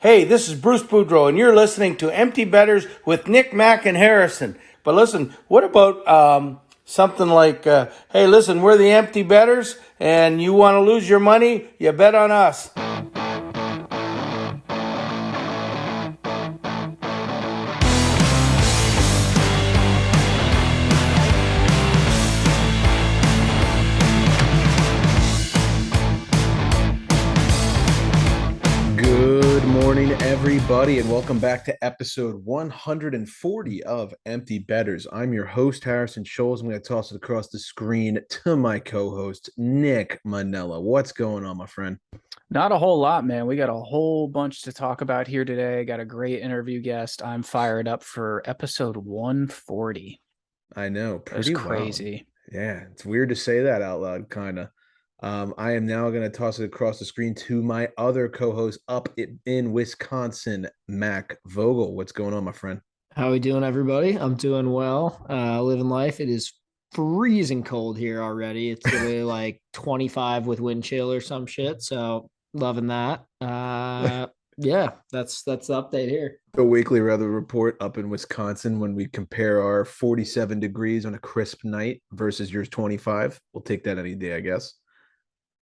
Hey, this is Bruce Boudreau, and you're listening to Empty Betters with Nick, Mack, and Harrison. But listen, what about something like, hey, listen, we're the Empty Betters, and you want to lose your money? You bet on us. Everybody, and welcome back to episode 140 of Empty Betters. I'm your host, Harrison Scholes. I'm going to toss it across the screen to my co-host, Nick Manella. What's going on, my friend? Not a whole lot, man. We got a whole bunch to talk about here today. Got a great interview guest. I'm fired up for episode 140. I know, pretty Wild. crazy. Yeah, it's weird to say that out loud, kind of. I am now going to toss it across the screen to my other co-host up in Wisconsin, Mac Vogel. What's going on, my friend? How we doing, everybody? I'm doing well. Living life. It is freezing cold here already. It's really like 25 with wind chill or some shit. So loving that. Yeah, that's the update here. A weekly weather report up in Wisconsin when we compare our 47 degrees on a crisp night versus yours 25. We'll take that any day, I guess.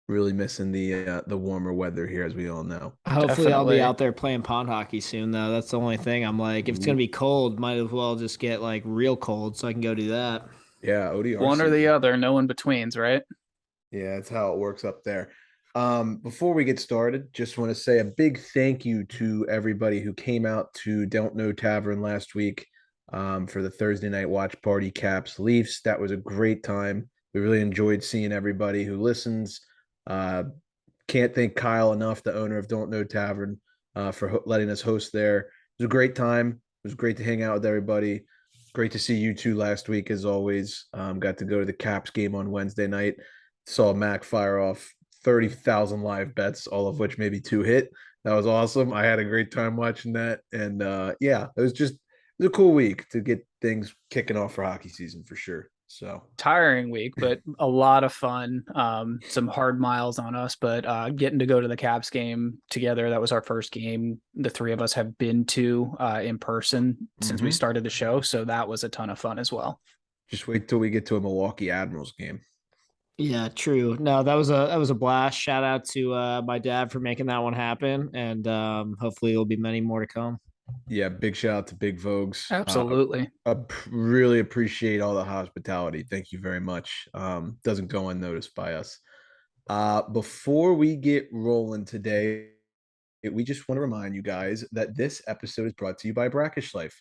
Really missing the warmer weather here, as we all know. Hopefully, definitely. I'll be out there playing pond hockey soon, though. That's the only thing. I'm like, if it's gonna be cold, might as well just get like real cold so I can go do that. Yeah, ODR. One or the other, no in betweens, right? Yeah, that's how it works up there. Before we get started, just want to say a big thank you to everybody who came out to Don't Know Tavern last week for the Thursday night watch party, Caps Leafs. That was a great time. We really enjoyed seeing everybody who listens. Can't thank Kyle enough, the owner of Don't Know Tavern, for letting us host there. It was a great time. It was great to hang out with everybody. Great to see you two last week, as always. Got to go to the Caps game on Wednesday night. Saw Mac fire off 30,000 live bets, all of which maybe 2 hit. That was awesome. I had a great time watching that. And yeah, it was a cool week to get things kicking off for hockey season for sure. So tiring week, but a lot of fun. Some hard miles on us, but getting to go to the Caps game together. That was our first game the three of us have been to in person since we started the show. So that was a ton of fun as well. Just wait till we get to a Milwaukee Admirals game. Yeah, true. No, that was a blast. Shout out to my dad for making that one happen, and hopefully there'll be many more to come. Yeah, big shout out to Big Vogues. Absolutely. Really appreciate all the hospitality. Thank you very much. Doesn't go unnoticed by us. Before we get rolling today, we just want to remind you guys that this episode is brought to you by Brackish Life.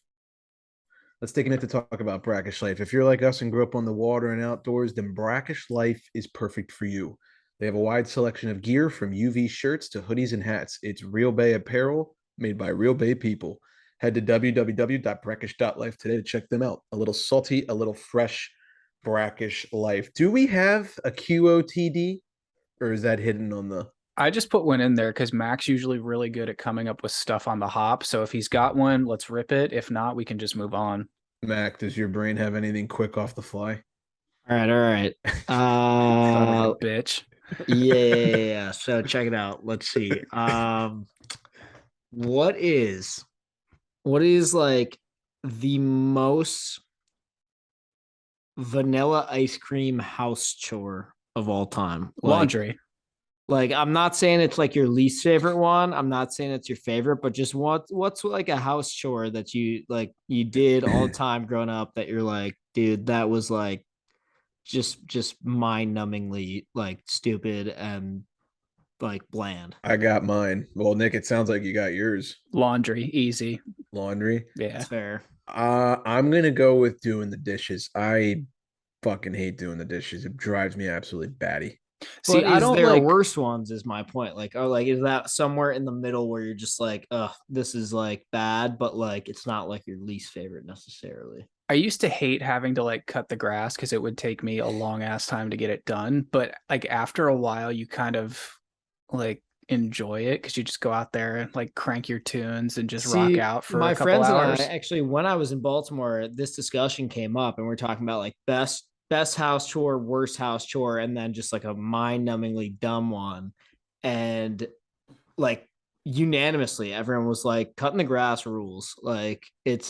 Let's take a minute to talk about Brackish Life. If you're like us and grew up on the water and outdoors, then Brackish Life is perfect for you. They have a wide selection of gear from UV shirts to hoodies and hats. It's Real Bay apparel made by Real Bay people. Head to www.brackish.life today to check them out. A little salty, a little fresh Brackish Life. Do we have a QOTD, or is that hidden on the... I just put one in there because Mac's usually really good at coming up with stuff on the hop. So if he's got one, let's rip it. If not, we can just move on. Mac, does your brain have anything quick off the fly? All right. Bitch. Yeah. So check it out. Let's see. What is like the most vanilla ice cream house chore of all time? Laundry. Like, I'm not saying it's like your least favorite one. I'm not saying it's your favorite, but just what's like a house chore that you did all the time growing up that you're like, dude, that was like just mind-numbingly like stupid and like bland. I got mine. Well, Nick, it sounds like you got yours. Laundry, easy. Laundry? Yeah. That's fair. I'm going to go with doing the dishes. I fucking hate doing the dishes. It drives me absolutely batty. See, but I don't there like worse ones is my point. Like, oh, like is that somewhere in the middle where you're just like, this is like bad, but like it's not like your least favorite necessarily. I used to hate having to like cut the grass because it would take me a long ass time to get it done. But like after a while, you kind of like enjoy it because you just go out there and like crank your tunes and just rock out for a couple hours. And I actually, when I was in Baltimore, this discussion came up and we're talking about like best house chore, worst house chore, and then just like a mind-numbingly dumb one. And like unanimously, everyone was like, cutting the grass rules. Like it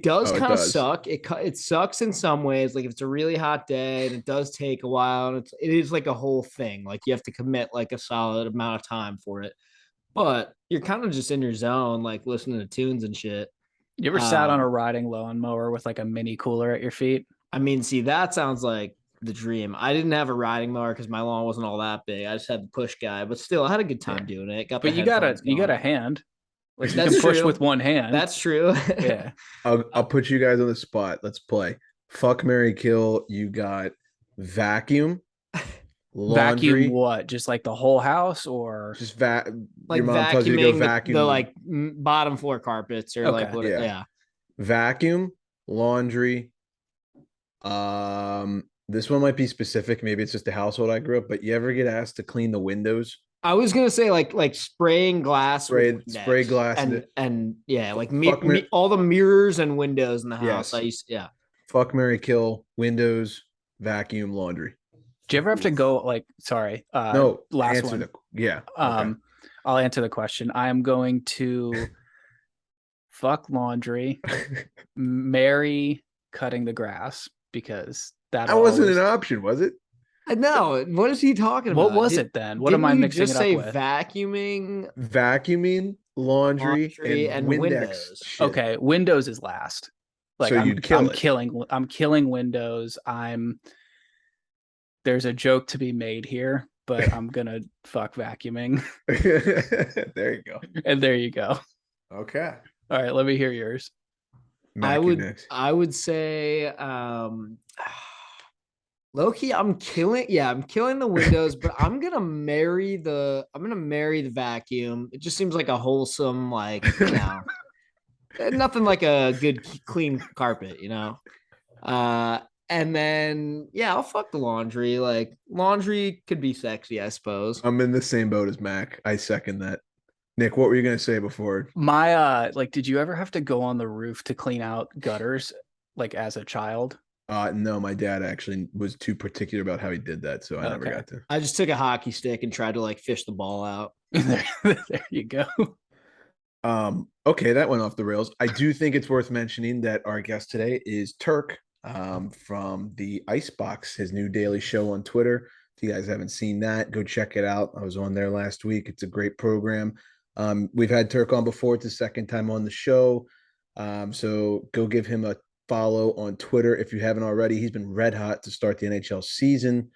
does Oh, it kind of does. suck. It sucks in some ways. Like if it's a really hot day and it does take a while, and it is like a whole thing. Like you have to commit like a solid amount of time for it. But you're kind of just in your zone, like listening to tunes and shit. You ever sat on a riding lawnmower with like a mini cooler at your feet? I mean, see, that sounds like the dream. I didn't have a riding mower because my lawn wasn't all that big. I just had the push guy, but still, I had a good time doing it. Got the But you got a headphones hand. Like you That's can push true. with one hand. That's true. Yeah. I'll put you guys on the spot. Let's play. Fuck, marry, kill. You got vacuum, laundry. Vacuum what? Just like the whole house or Just Like your mom tells you to go vacuuming vacuum the like bottom floor carpets or like Okay. what? Yeah. Yeah. vacuum, laundry. This one might be specific. Maybe it's just the household I grew up. But you ever get asked to clean the windows? I was gonna say like spraying glass Spray glass and yeah, like Fuck, all the mirrors and windows in the house. Yes. Yeah. Fuck, marry, kill. Windows, vacuum, laundry. do you ever have to go like sorry, No, last answer one. yeah. Okay. I'll answer the question. I am going to fuck laundry, marry cutting the grass because that wasn't an option, was it? No, what is he talking about? What was it then? What am I you mixing just it say up with? Vacuuming, laundry, and windows. shit. Okay, Windows is last. Like So you'd kill it. I'm killing Windows. There's a joke to be made here, but I'm gonna fuck vacuuming. There you go. And there you go. Okay. All right, let me hear yours. Mac, I would say low key, I'm killing the windows, but I'm gonna marry the vacuum. It just seems like a wholesome, like, nothing like a good clean carpet, and then I'll fuck the laundry. Like laundry could be sexy, I suppose. I'm in the same boat as Mac. I second that. Nick, what were you gonna say before? My did you ever have to go on the roof to clean out gutters like as a child? No, my dad actually was too particular about how he did that, so I never got to. I just took a hockey stick and tried to like fish the ball out. There you go. Okay, that went off the rails. I do think it's worth mentioning that our guest today is Turk, from the Icebox, his new daily show on Twitter. If you guys haven't seen that, go check it out. I was on there last week. It's a great program. We've had Turk on before. It's the second time on the show. So go give him a follow on Twitter if you haven't already. He's been red hot to start the NHL season.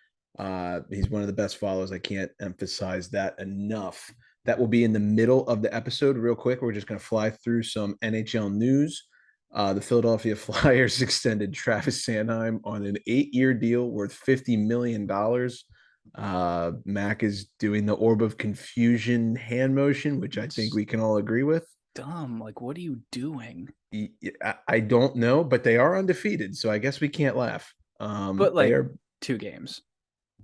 He's one of the best followers. I can't emphasize that enough. That will be in the middle of the episode. Real quick, we're just going to fly through some NHL news. The Philadelphia Flyers extended Travis Sanheim on an 8-year deal worth $50 million. Mac is doing the orb of confusion hand motion, which I think we can all agree with. Dumb. Like, what are you doing? I don't know, but they are undefeated, so I guess we can't laugh. But like, they are 2 games.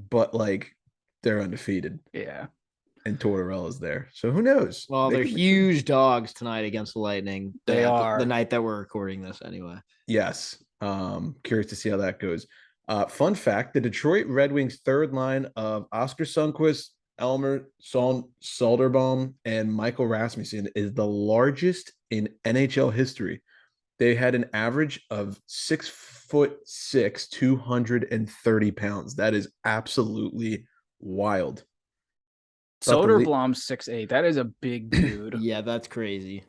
But like, they're undefeated. Yeah. And Tortorella's there, so who knows? Well, they're huge dogs tonight against the Lightning. They are the night that we're recording this, anyway. Yes. Curious to see how that goes. Fun fact: the Detroit Red Wings third line of Oscar Sundqvist, Elmer Soderbaum, and Michael Rasmussen is the largest in NHL history. They had an average of 6'6", 230 pounds. That is absolutely wild. Soderblom's 6'8". That is a big dude. Yeah, that's crazy.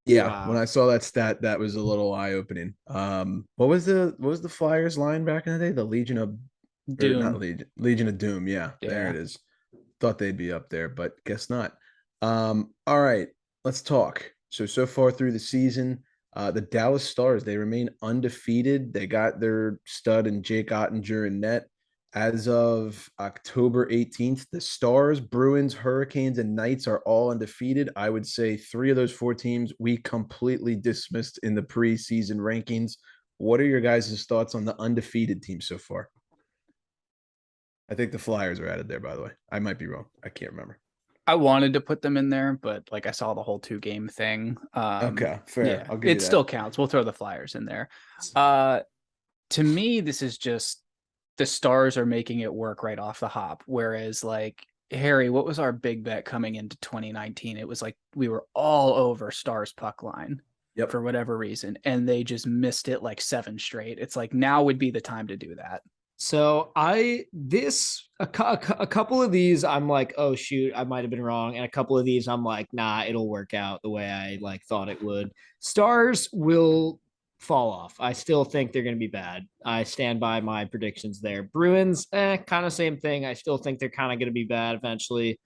Yeah, wow. When I saw that stat, that was a little eye-opening. What was the Flyers line back in the day? The Legion of Doom. Not Legion of Doom. Yeah, there it is. Thought they'd be up there, but guess not. All right, let's talk. So far through the season, the Dallas Stars, they remain undefeated. They got their stud in Jake Ottinger in net. As of October 18th, the Stars, Bruins, Hurricanes, and Knights are all undefeated. I would say 3 of those 4 teams we completely dismissed in the preseason rankings. What are your guys' thoughts on the undefeated team so far? I think the Flyers are added there, by the way. I might be wrong. I can't remember. I wanted to put them in there, but like I saw the whole 2-game thing. Okay, fair. Yeah, I'll give you it still counts. We'll throw the Flyers in there. To me, this is just the Stars are making it work right off the hop. Whereas like Harry, what was our big bet coming into 2019? It was like we were all over Stars puck line for whatever reason, and they just missed it like 7 straight. It's like now would be the time to do that. So a couple of these I'm like, oh shoot, I might have been wrong, and a couple of these I'm like, nah, it'll work out the way I like thought it would. Stars will fall off. I still think they're going to be bad. I stand by my predictions there. Bruins, kind of same thing. I still think they're kind of going to be bad eventually.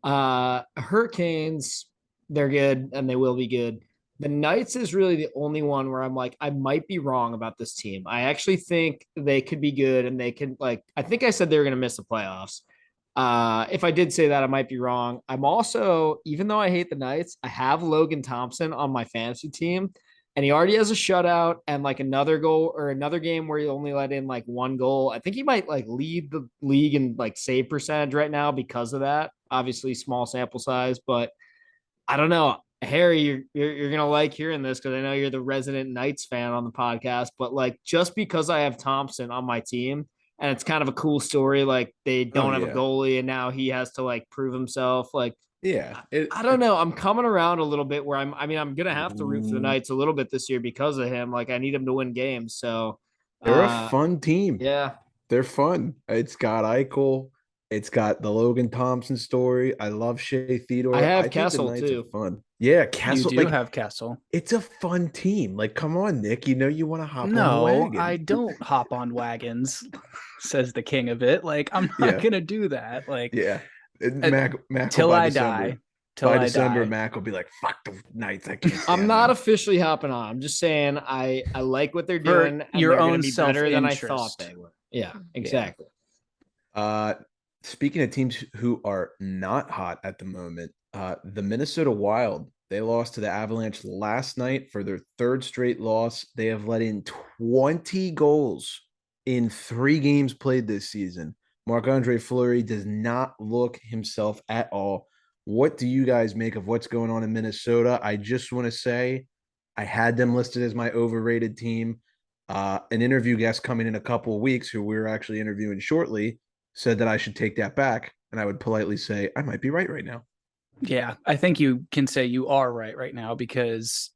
Hurricanes, they're good and they will be good. The Knights is really the only one where I'm like, I might be wrong about this team. I actually think they could be good and they can like, I think I said they were going to miss the playoffs. If I did say that, I might be wrong. I'm also, even though I hate the Knights, I have Logan Thompson on my fantasy team, and he already has a shutout and like another goal or another game where he only let in like 1 goal. I think he might like lead the league in like save percentage right now because of that. Obviously, small sample size, but I don't know. Harry, you're gonna like hearing this because I know you're the resident Knights fan on the podcast. But like, just because I have Thompson on my team, and it's kind of a cool story. Like they don't have a goalie, and now he has to like prove himself. Like, I don't know. I'm coming around a little bit where I'm gonna have to root for the Knights a little bit this year because of him. Like I need him to win games. So they're a fun team. Yeah, they're fun. It's got Eichel. It's got the Logan Thompson story. I love Shea Theodore. I have think Kessel the Knights too. are fun. Yeah, Kessel. You do have Kessel. It's a fun team. Like, come on, Nick. You know you want to hop on the No, wagon. I don't hop on wagons, says the king of it. Like, I'm not gonna do that. Like, Mac till I die. By December, Mac will be like, "Fuck the Knights." I can't. I'm not officially hopping on. I'm just saying I like what they're For doing. And your they're own be better than I thought self-interest. they were. Yeah, exactly. Speaking of teams who are not hot at the moment, the Minnesota Wild, they lost to the Avalanche last night for their 3rd straight loss. They have let in 20 goals in 3 games played this season. Marc-Andre Fleury does not look himself at all. What do you guys make of what's going on in Minnesota? I just want to say I had them listed as my overrated team. An interview guest coming in a couple of weeks, who we're actually interviewing shortly, said that I should take that back. And I would politely say, I might be right now. Yeah, I think you can say you are right now because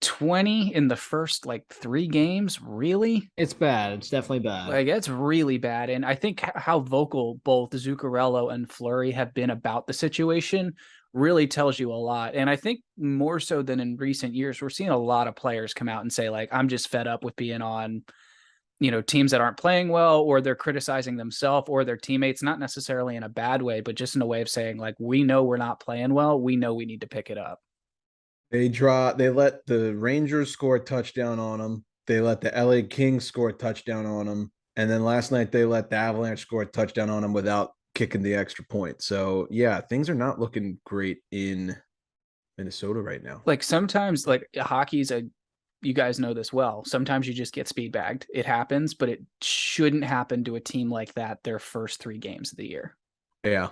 20 in the first like 3 games, really? It's bad. It's definitely bad. Like, it's really bad. And I think how vocal both Zuccarello and Fleury have been about the situation really tells you a lot. And I think more so than in recent years, we're seeing a lot of players come out and say, like, I'm just fed up with being on, teams that aren't playing well, or they're criticizing themselves or their teammates, not necessarily in a bad way, but just in a way of saying, like, we know we're not playing well. We know we need to pick it up. They let the Rangers score a touchdown on them. They let the LA Kings score a touchdown on them. And then last night they let the Avalanche score a touchdown on them without kicking the extra point. So yeah, things are not looking great in Minnesota right now. Like sometimes, like hockey's you guys know this well. Sometimes you just get speed bagged. It happens, but it shouldn't happen to a team like that their first 3 games of the year. Yeah.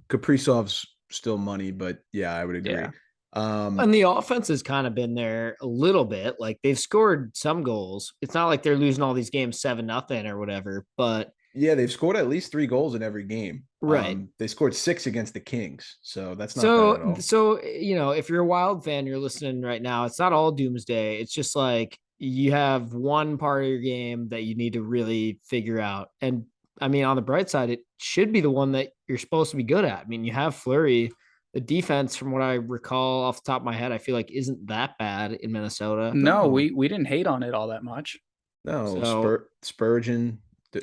Kaprizov's still money, but yeah, I would agree. Yeah. And the offense has kind of been there a little bit. Like they've scored some goals. It's not like they're losing all these games 7-0 or whatever, but yeah, they've scored at least 3 goals in every game. Right. They scored 6 against the Kings. So that's not bad at all. So, if you're a Wild fan, you're listening right now, it's not all doomsday. It's just like you have one part of your game that you need to really figure out. And I mean, on the bright side, it should be the one that you're supposed to be good at. I mean, you have Fleury. The defense, from what I recall off the top of my head, I feel like isn't that bad in Minnesota. No, we didn't hate on it all that much. No, Spurgeon.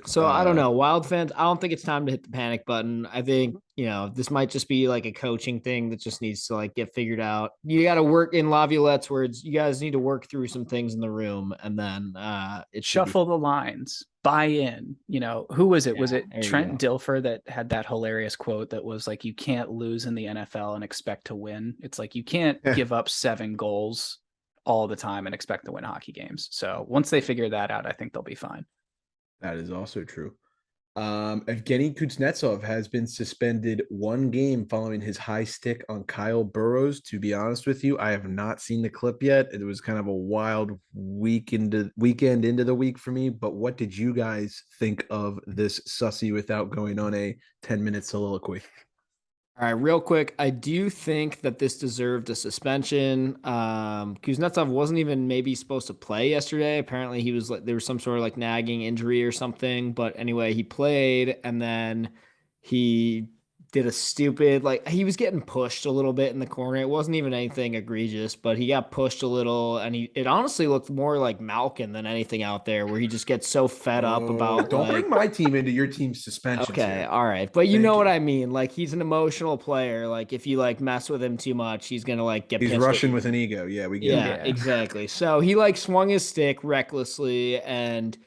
So I don't know. Wild fans, I don't think it's time to hit the panic button. I think, this might just be like a coaching thing that just needs to like get figured out. You got to work, in Laviolette's words, you guys need to work through some things in the room, and then it shuffle the lines, buy in. Who was it? Yeah, was it Trent Dilfer that had that hilarious quote that was like, you can't lose in the NFL and expect to win. It's like, you can't give up 7 goals all the time and expect to win hockey games. So once they figure that out, I think they'll be fine. That is also true. Evgeny Kuznetsov has been suspended 1 game following his high stick on Kyle Burrows. To be honest with you, I have not seen the clip yet. It was kind of a wild weekend into the week for me. But what did you guys think of this sussy without going on a 10-minute soliloquy? All right, real quick. I do think that this deserved a suspension. Kuznetsov wasn't even maybe supposed to play yesterday. Apparently he was there was some sort of like nagging injury or something. But anyway, he played and then he did a stupid, like he was getting pushed a little bit in the corner. It wasn't even anything egregious, but he got pushed a little and it honestly looked more like Malkin than anything out there where he just gets so fed up about Don't like, bring my team into your team's suspensions. okay, here. all right. But you Thank know what you. I mean? Like he's an emotional player. Like if you like mess with him too much, he's gonna like get He's pissed at Russian you. with an ego. Yeah, we get Yeah, it. Yeah. exactly. So he like swung his stick recklessly. And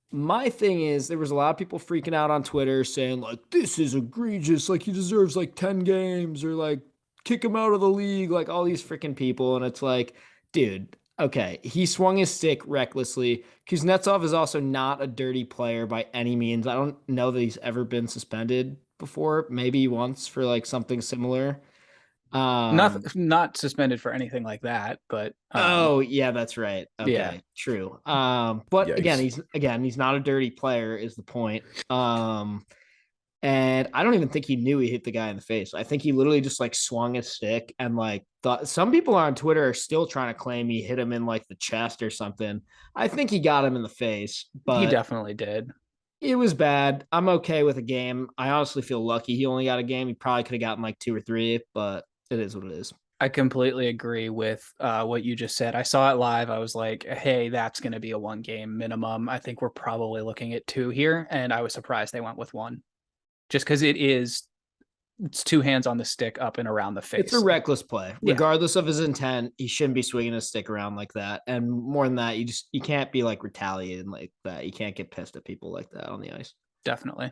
my thing is there was a lot of people freaking out on Twitter saying like this is egregious, like he deserves like 10 games or like kick him out of the league, like all these freaking people. And it's like, dude, okay, he swung his stick recklessly. Kuznetsov is also not a dirty player by any means. I don't know that he's ever been suspended before, maybe once for like something similar. Not suspended for anything like that, but Oh, yeah, that's right. yeah, Okay, true. But again, Yikes. he's not a dirty player is the point. And I don't even think he knew he hit the guy in the face. I think he literally just like swung his stick and like thought some people on Twitter are still trying to claim he hit him in like the chest or something. I think he got him in the face, he but definitely did. it was bad. I'm okay with a game. I honestly feel lucky he only got a game. He probably could have gotten like 2 or 3, but it is what it is. I completely agree with what you just said. I saw it live. I was like, hey, that's going to be a 1 game minimum. I think we're probably looking at 2 here. And I was surprised they went with 1 just because it's 2 hands on the stick up and around the face. It's a reckless play. Yeah. Regardless of his intent, he shouldn't be swinging his stick around like that. And more than that, you can't be like retaliating like that. You can't get pissed at people like that on the ice. Definitely.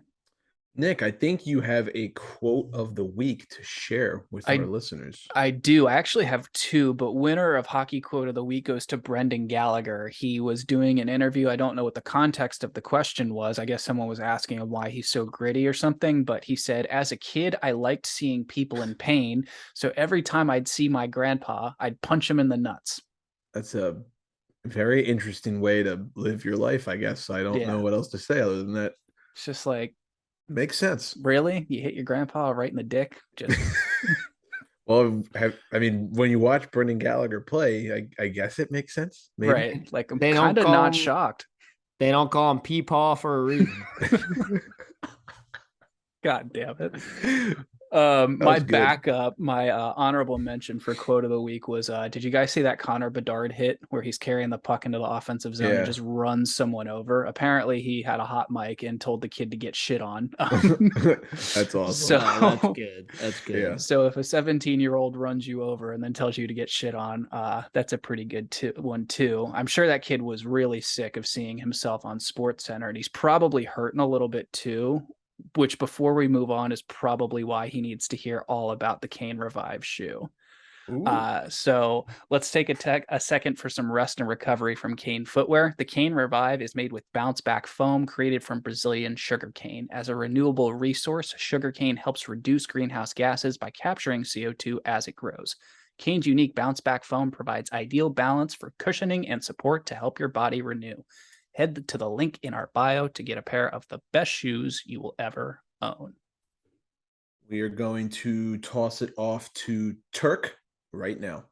Nick, I think you have a quote of the week to share with our listeners. I do. I actually have 2, but winner of Hockey Quote of the Week goes to Brendan Gallagher. He was doing an interview. I don't know what the context of the question was. I guess someone was asking him why he's so gritty or something, but he said, as a kid, I liked seeing people in pain. So every time I'd see my grandpa, I'd punch him in the nuts. That's a very interesting way to live your life, I guess. I don't know what else to say other than that. It's just like, makes sense. Really? You hit your grandpa right in the dick? Just well, when you watch Brendan Gallagher play, I guess it makes sense. Maybe. Right. Like I'm kind of not shocked. They don't call him Peepaw for a reason. God damn it. My backup, my honorable mention for quote of the week was, did you guys see that Connor Bedard hit where he's carrying the puck into the offensive zone and just runs someone over? Apparently he had a hot mic and told the kid to get shit on. That's awesome. So that's good. That's good. Yeah. So if a 17-year-old runs you over and then tells you to get shit on, that's a pretty good one too. I'm sure that kid was really sick of seeing himself on SportsCenter, and he's probably hurting a little bit too, which before we move on is probably why he needs to hear all about the Kane Revive shoe. So let's take a second for some rest and recovery from Kane footwear. The Kane Revive is made with bounce back foam created from Brazilian sugarcane. As a renewable resource, sugarcane helps reduce greenhouse gases by capturing CO2 as it grows. Kane's unique bounce back foam provides ideal balance for cushioning and support to help your body renew. Head to the link in our bio to get a pair of the best shoes you will ever own. We are going to toss it off to Turk right now.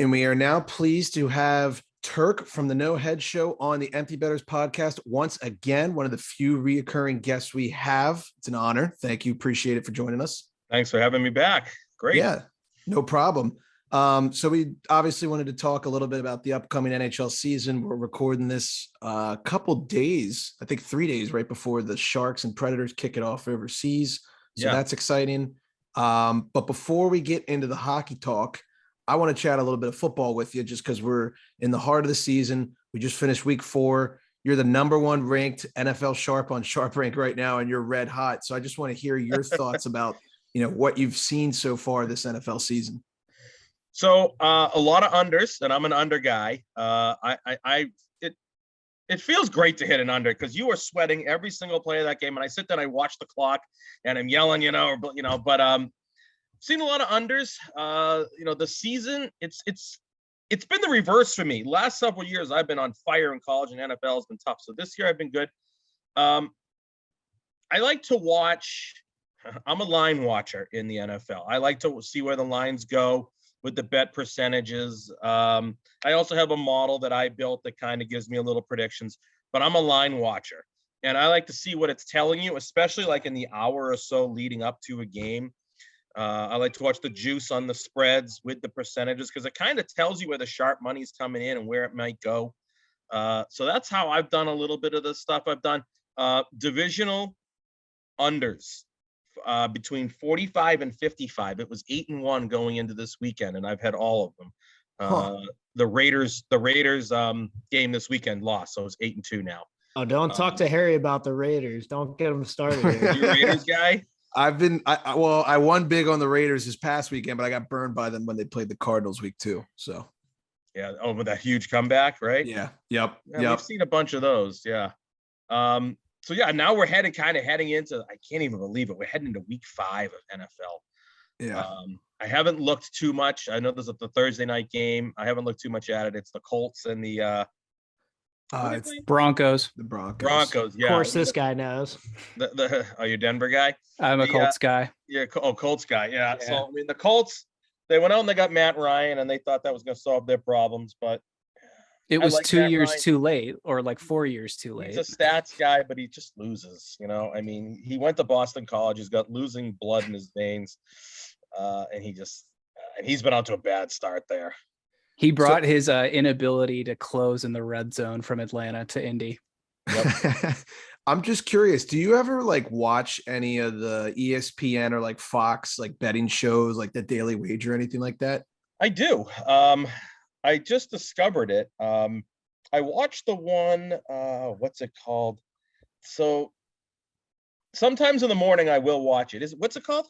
And we are now pleased to have Turk from the No Hedge show on the Empty Betters podcast. Once again, one of the few reoccurring guests we have. It's an honor. Thank you. Appreciate it for joining us. Thanks for having me back. Great. Yeah, no problem. So we obviously wanted to talk a little bit about the upcoming NHL season. We're recording this a couple days, I think 3 days right before the Sharks and Predators kick it off overseas. So that's exciting. But before we get into the hockey talk, I want to chat a little bit of football with you just because we're in the heart of the season. We just finished week 4. You're the #1 ranked NFL Sharp on Sharp Rank right now, and you're red hot. So I just want to hear your thoughts about, what you've seen so far this NFL season. So a lot of unders, and I'm an under guy. it feels great to hit an under because you are sweating every single play of that game. And I sit there and I watch the clock and I'm yelling, but seen a lot of unders. The season, it's been the reverse for me. Last several years, I've been on fire in college, and NFL has been tough. So this year I've been good. I like to watch. I'm a line watcher in the NFL. I like to see where the lines go with the bet percentages. I also have a model that I built that kind of gives me a little predictions, but I'm a line watcher. And I like to see what it's telling you, especially like in the hour or so leading up to a game. I like to watch the juice on the spreads with the percentages because it kind of tells you where the sharp money's coming in and where it might go. So that's how I've done a little bit of the stuff I've done. Divisional unders between 45 and 55. It was 8-1 going into this weekend, and I've had all of them. The Raiders game this weekend lost, so it's 8-2 now. Oh, don't talk to Harry about the Raiders. Don't get him started here. You a Raiders guy? I won big on the Raiders this past weekend, but I got burned by them when they played the Cardinals week 2. So yeah, with that huge comeback, right? Yeah. Yep. We've seen a bunch of those. Yeah. So yeah, now we're heading into, I can't even believe it. We're heading into week 5 of NFL. Yeah. I haven't looked too much. I know there's the Thursday night game. I haven't looked too much at it. It's the Colts and the it's Broncos. The Broncos. Yeah. Of course, this guy knows. Are you a Denver guy? I'm a Colts guy. Yeah. Colts guy. Yeah. So I mean, the Colts, they went out and they got Matt Ryan, and they thought that was going to solve their problems, but it was like 2 years too late, or like 4 years too late. He's a stats guy, but he just loses. I mean, he went to Boston College. He's got losing blood in his veins, and he's been out to a bad start there. He brought his inability to close in the red zone from Atlanta to Indy. Yep. I'm just curious. Do you ever watch any of the ESPN or Fox betting shows, like the Daily Wager or anything like that? I do. I just discovered it. I watched the one, what's it called? So sometimes in the morning I will watch it. What's it called?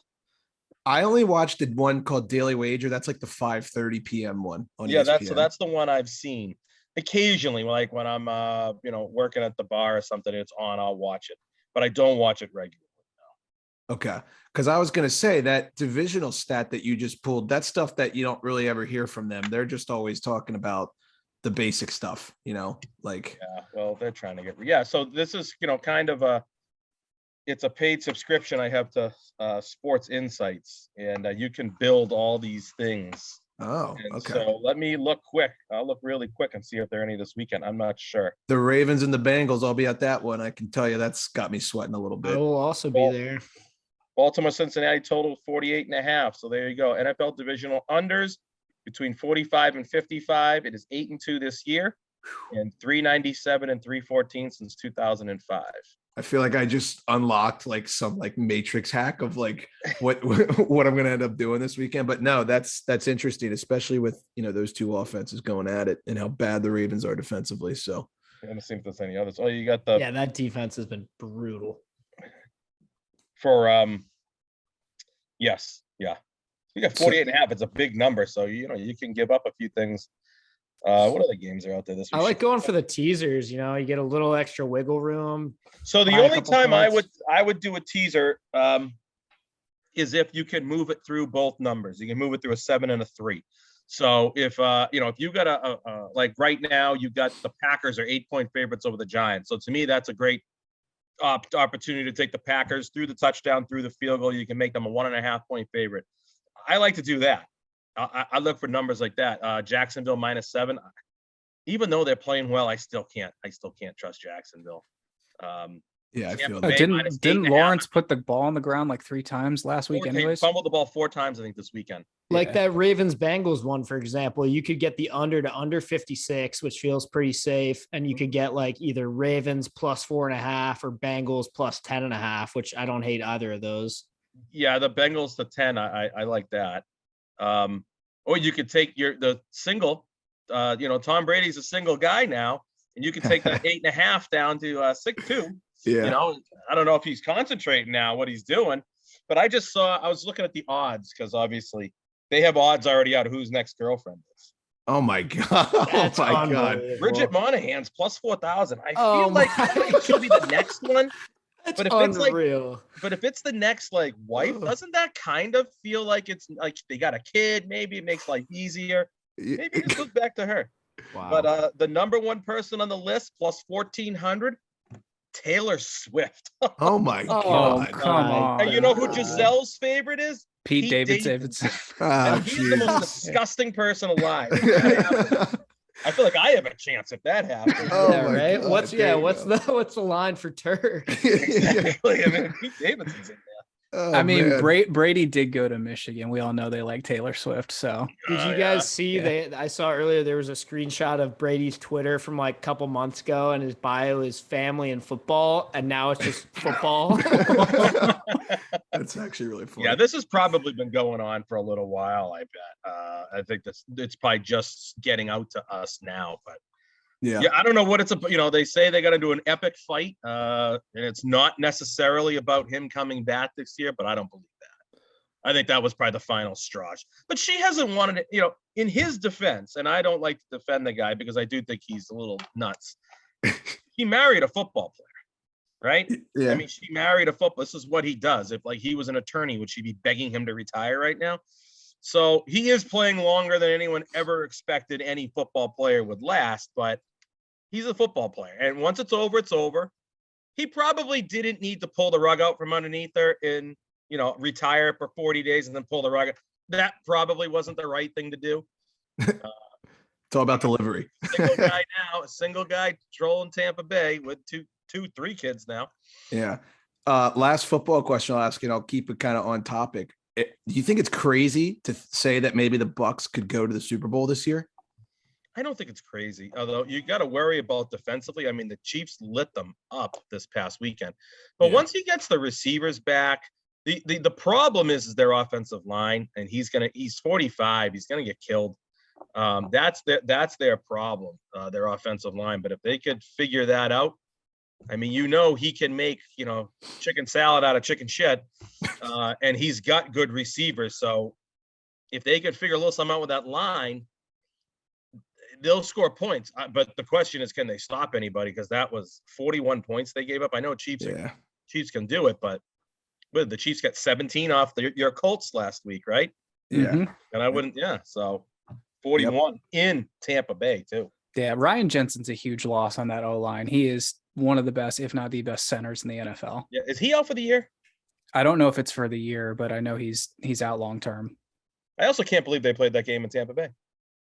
I only watched the one called Daily Wager. That's like the 5:30 p.m. one on ESPN. That's the one I've seen. Occasionally, like when I'm working at the bar or something, it's on, I'll watch it. But I don't watch it regularly. Okay. Because I was going to say that divisional stat that you just pulled, that's stuff that you don't really ever hear from them. They're just always talking about the basic stuff, Yeah, well, they're trying to get, so this is, kind of it's a paid subscription I have to Sports Insights, and you can build all these things. Oh, okay. So let me look quick. I'll look really quick and see if there are any this weekend. I'm not sure. The Ravens and the Bengals, I'll be at that one. I can tell you that's got me sweating a little bit. I will also be there. Baltimore, Cincinnati total 48.5. So there you go. NFL divisional unders between 45 and 55. It is 8-2 this year, and 397 and 314 since 2005. I feel like I just unlocked some matrix hack of what I'm going to end up doing this weekend. But no, that's interesting, especially with, those two offenses going at it and how bad the Ravens are defensively. So I don't see if there's any others. Oh, you got that defense has been brutal. For yes, yeah. You got 48.5. It's a big number, so you can give up a few things. What other games are out there this week? I like going for the teasers. You get a little extra wiggle room. So the only time I would do a teaser is if you can move it through both numbers. You can move it through a 7 and a 3. So if if you got a like right now you got the Packers are 8-point favorites over the Giants. So to me that's a great opportunity to take the Packers through the touchdown, through the field goal. You can make them a 1.5-point favorite. I like to do that. I look for numbers like that. Jacksonville -7. Even though they're playing well, I still can't trust Jacksonville. Yeah, I feel that. Didn't Lawrence put the ball on the ground 3 times last week? Anyways, fumbled the ball 4 times, I think, this weekend. That Ravens Bengals one, for example, you could get the under 56, which feels pretty safe, and you could get either Ravens +4.5 or Bengals +10.5, which I don't hate either of those. Yeah, the Bengals to 10, I like that. Or you could take the single. Tom Brady's a single guy now, and you can take the 8.5 down to 6-2. Yeah. I don't know if he's concentrating now what he's doing, but I was looking at the odds because obviously they have odds already out of whose next girlfriend is. Oh my god! That's oh my god! unbelievable. Bridget Monahan's plus 4,000. I Oh feel like my I don't know if she'll be the next one, That's but if it's like, unreal. but if it's the next like wife, doesn't that kind of feel like it's like they got a kid? Maybe it makes life easier. Maybe it just goes back to her. Wow. But the number one person on the list plus 1,400, Taylor Swift. Oh my Oh, god! come on. And you know who Giselle's favorite is? Pete Davidson. Ah, And he's the most jeez. disgusting person alive. If that happens, I feel like I have a chance if that happens. Oh Yeah, my right. God, What's there you what's go. what's the line for Turk? Exactly. I mean, Pete Davidson's in Oh, I mean, man. Brady did go to Michigan. We all know they like Taylor Swift. So Did you Oh, guys see Yeah. I saw earlier there was a screenshot of Brady's Twitter from like a couple months ago, and his bio is family and football, and now it's just football. That's actually really funny. Yeah, this has probably been going on for a little while, I bet. I think it's probably just getting out to us now, but yeah. yeah, I don't know what it's about. You know, they say they got to do an epic fight, and it's not necessarily about him coming back this year, but I don't believe that. I think that was probably the final straw. But she hasn't wanted it, you know, in his defense, and I don't like to defend the guy because I do think he's a little nuts. He married a football player, right? Yeah. I mean, she married a football. This is what he does. If like he was an attorney, would she be begging him to retire right now? So he is playing longer than anyone ever expected any football player would last, but he's a football player. And once it's over, it's over. He probably didn't need to pull the rug out from underneath her and, you know, retire for 40 days and then pull the rug out. That probably wasn't the right thing to do. It's all about delivery. A single guy trolling Tampa Bay with three kids now. Yeah. Last football question I'll ask, and I'll keep it kind of on topic. Do you think it's crazy to say that maybe the Bucks could go to the Super Bowl this year? I don't think it's crazy, although you got to worry about defensively. I mean, the Chiefs lit them up this past weekend, but once he gets the receivers back, the problem is their offensive line, and he's 45, he's gonna get killed. That's their problem, their offensive line. But if they could figure that out, I mean, you know, he can make, you know, chicken salad out of chicken shit, and he's got good receivers. So if they could figure a little something out with that line, they'll score points. But the question is, can they stop anybody? Because that was 41 points they gave up. I know Chiefs can do it, but the Chiefs got 17 off your Colts last week, right? Yeah. Mhm. And I wouldn't, so 41 in Tampa Bay too. Yeah, Ryan Jensen's a huge loss on that O-line. He is one of the best, if not the best centers in the NFL. Yeah, is he out for the year? I don't know if it's for the year, but I know he's out long term. I also can't believe they played that game in Tampa Bay.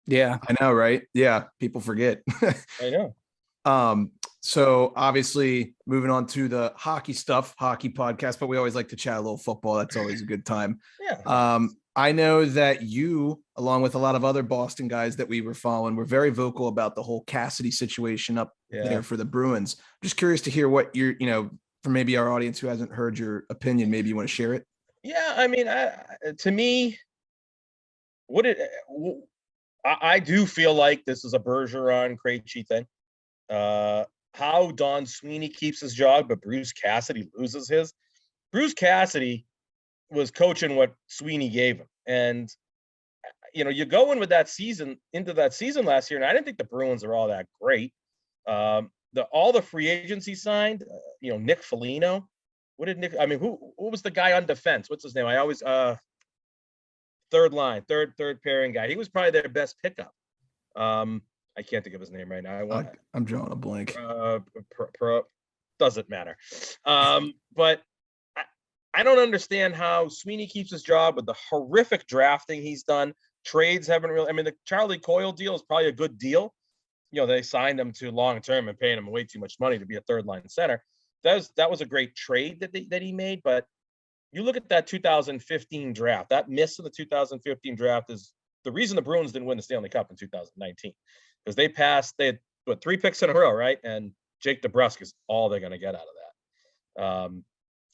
Yeah. I know, right? Yeah, people forget. I know. So obviously moving on to the hockey podcast, but we always like to chat a little football. That's always a good time. Yeah. I know that you, along with a lot of other Boston guys that we were following, were very vocal about the whole Cassidy situation up there for the Bruins. I'm just curious to hear what you're, for maybe our audience who hasn't heard your opinion, maybe you want to share it. Yeah, I mean, to me, I do feel like this is a Bergeron Krejci thing. How Don Sweeney keeps his job, but Bruce Cassidy loses his. Bruce Cassidy was coaching what Sweeney gave him. And, you go in with into that season last year, and I didn't think the Bruins are all that great. All the free agents he signed, Nick Foligno. What did Nick, who was the guy on defense? What's his name? I always, third pairing guy. He was probably their best pickup. I can't think of his name right now. I'm drawing a blank. Doesn't matter. But I don't understand how Sweeney keeps his job with the horrific drafting he's done. Trades haven't really. The Charlie Coyle deal is probably a good deal. They signed him to long term and paying him way too much money to be a third line center. That was a great trade that he made. But you look at that 2015 draft. That miss of the 2015 draft is the reason the Bruins didn't win the Stanley Cup in 2019, because they had 3 picks in a row, right? And Jake DeBrusk is all they're going to get out of that.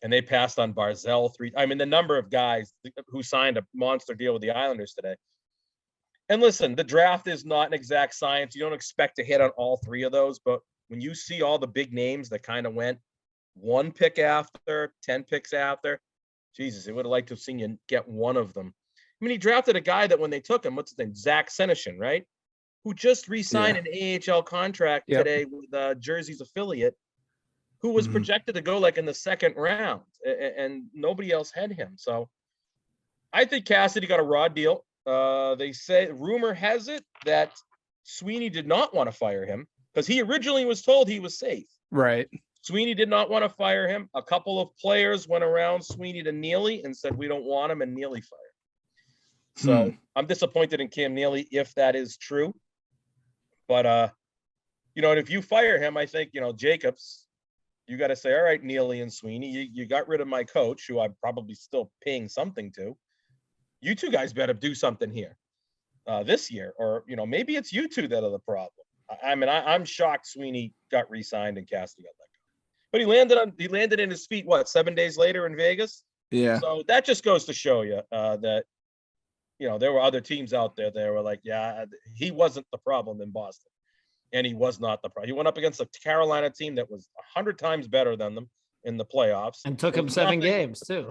And they passed on Barzell 3. The number of guys who signed a monster deal with the Islanders today. And listen, the draft is not an exact science. You don't expect to hit on all 3 of those, but when you see all the big names that kind of went 1 pick after, 10 picks after, Jesus, I would have liked to have seen you get one of them. He drafted a guy that when they took him, what's his name? Zach Senyshyn, right? who just re-signed an AHL contract today with Jersey's affiliate, who was projected to go like in the second round, and nobody else had him. So I think Cassidy got a raw deal. They say, rumor has it that Sweeney did not want to fire him because he originally was told he was safe. Right. Sweeney did not want to fire him. A couple of players went around Sweeney to Neely and said, we don't want him, and Neely fired. So I'm disappointed in Cam Neely if that is true. But, and if you fire him, I think, Jacobs, you got to say, all right, Neely and Sweeney, you got rid of my coach, who I'm probably still paying something to. You two guys better do something here this year, or, maybe it's you two that are the problem. I'm shocked Sweeney got re-signed and Cassidy got let go. But he landed in his feet, 7 days later in Vegas? Yeah. So that just goes to show you that, there were other teams out there that were like, he wasn't the problem in Boston. And he was not the problem. He went up against a Carolina team that was 100 times better than them in the playoffs. And took him 7 games, too.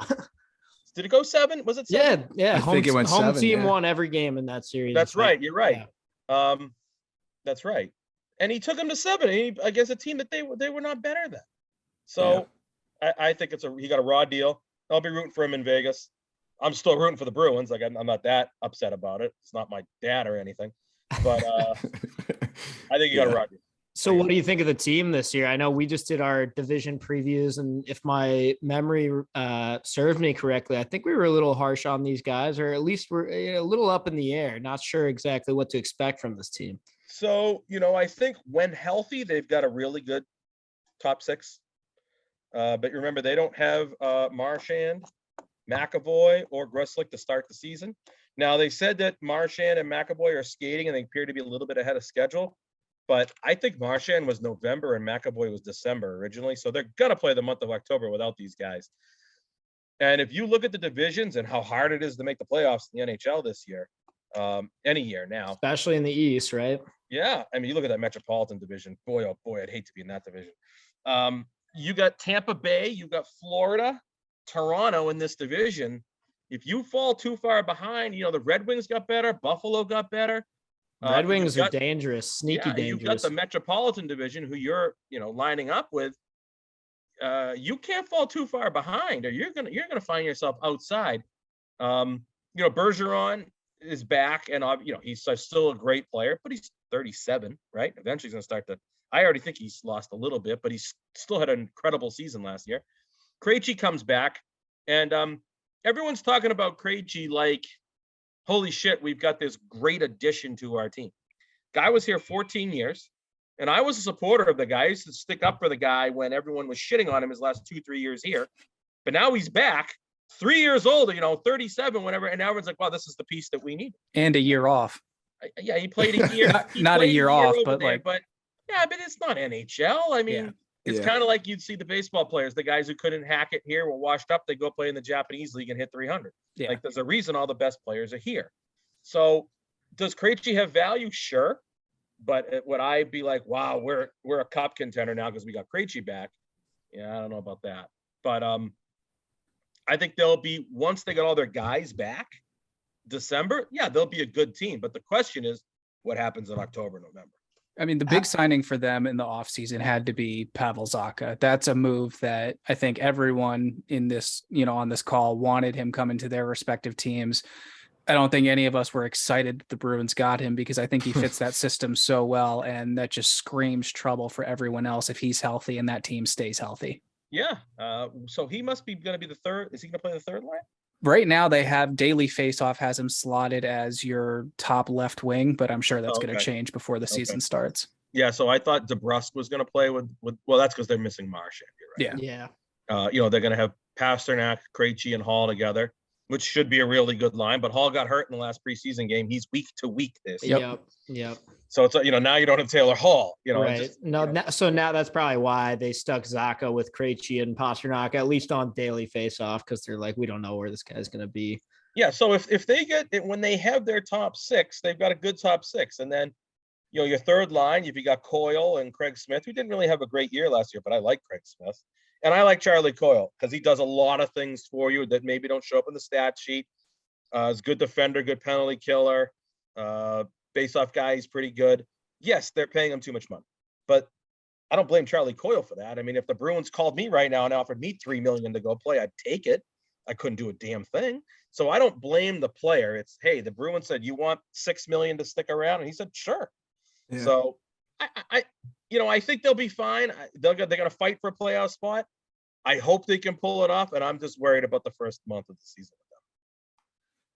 Did it go 7? Was it 7? Yeah. I think it went home 7, team won every game in that series. That's right. You're right. Yeah. That's right. And he took him to 7 against a team that they were not better than. So I think he got a raw deal. I'll be rooting for him in Vegas. I'm still rooting for the Bruins. Like, I'm not that upset about it. It's not my dad or anything, but I think he got a raw deal. So what do you think of the team this year? I know we just did our division previews, and if my memory served me correctly, I think we were a little harsh on these guys, or at least we're a little up in the air. Not sure exactly what to expect from this team. So, I think when healthy, they've got a really good top 6. But remember, they don't have Marchand, McAvoy, or Gruslick to start the season. Now, they said that Marchand and McAvoy are skating, and they appear to be a little bit ahead of schedule. But I think Marchand was November and McAvoy was December originally. So they're going to play the month of October without these guys. And if you look at the divisions and how hard it is to make the playoffs in the NHL this year, any year now. Especially in the East, right? Yeah. I mean, you look at that Metropolitan division. Boy, oh boy, I'd hate to be in that division. You got Tampa Bay, you got Florida, Toronto in this division. If you fall too far behind, the Red Wings got better, Buffalo got better. Red Wings are dangerous, sneaky dangerous. You've got the Metropolitan division who you're, lining up with. You can't fall too far behind, or you're gonna find yourself outside. Bergeron is back, and he's still a great player, but he's 37, right? Eventually, he's gonna start to. I already think he's lost a little bit, but he's still had an incredible season last year. Krejci comes back, and everyone's talking about Krejci like, holy shit, we've got this great addition to our team. Guy was here 14 years, and I was a supporter of the guy. I used to stick up for the guy when everyone was shitting on him his last 2-3 years here. But now he's back, 3 years older, 37, whatever, and now everyone's like, wow, this is the piece that we need. And a year off. Yeah, he played a year. not a year off, but yeah, but it's not NHL. I mean, it's kind of like you'd see the baseball players, the guys who couldn't hack it here were washed up. They go play in the Japanese league and hit 300. Yeah. Like, there's a reason all the best players are here. So does Krejci have value? Sure. But would I be like, wow, we're a cup contender now because we got Krejci back? Yeah, I don't know about that. But I think they'll be, once they got all their guys back, December, they'll be a good team. But the question is, what happens in October, November? I mean, the big signing for them in the offseason had to be Pavel Zacha. That's a move that I think everyone in this, on this call wanted him coming to their respective teams. I don't think any of us were excited that the Bruins got him because I think he fits that system so well. And that just screams trouble for everyone else if he's healthy and that team stays healthy. Yeah. So he must be going to be the third. Is he going to play the third line? Right now they have Daily Faceoff has him slotted as your top left wing, but I'm sure that's going to change before the season starts. Yeah. So I thought DeBrusk was going to play with, well, that's because they're missing Marchand. Right? Yeah. They're going to have Pasternak, Krejci, and Hall together, which should be a really good line, but Hall got hurt in the last preseason game. He's week to week this. Yep. So it's, now you don't have Taylor Hall, right. So now that's probably why they stuck Zacha with Krejci and Pasternak, at least on daily face-off, because they're like, we don't know where this guy's going to be. Yeah. So if they get it, when they have their top 6, they've got a good top 6. And then, your third line, if you got Coyle and Craig Smith, who didn't really have a great year last year, but I like Craig Smith. And I like Charlie Coyle because he does a lot of things for you that maybe don't show up in the stat sheet. He's a good defender, good penalty killer. Face-off guy, he's pretty good. Yes, they're paying him too much money, but I don't blame Charlie Coyle for that. I mean, if the Bruins called me right now and offered me $3 million to go play, I'd take it. I couldn't do a damn thing. So I don't blame the player. It's, hey, the Bruins said, you want $6 million to stick around? And he said, sure. Yeah. So I think they'll be fine. They're going to fight for a playoff spot. I hope they can pull it off. And I'm just worried about the first month of the season.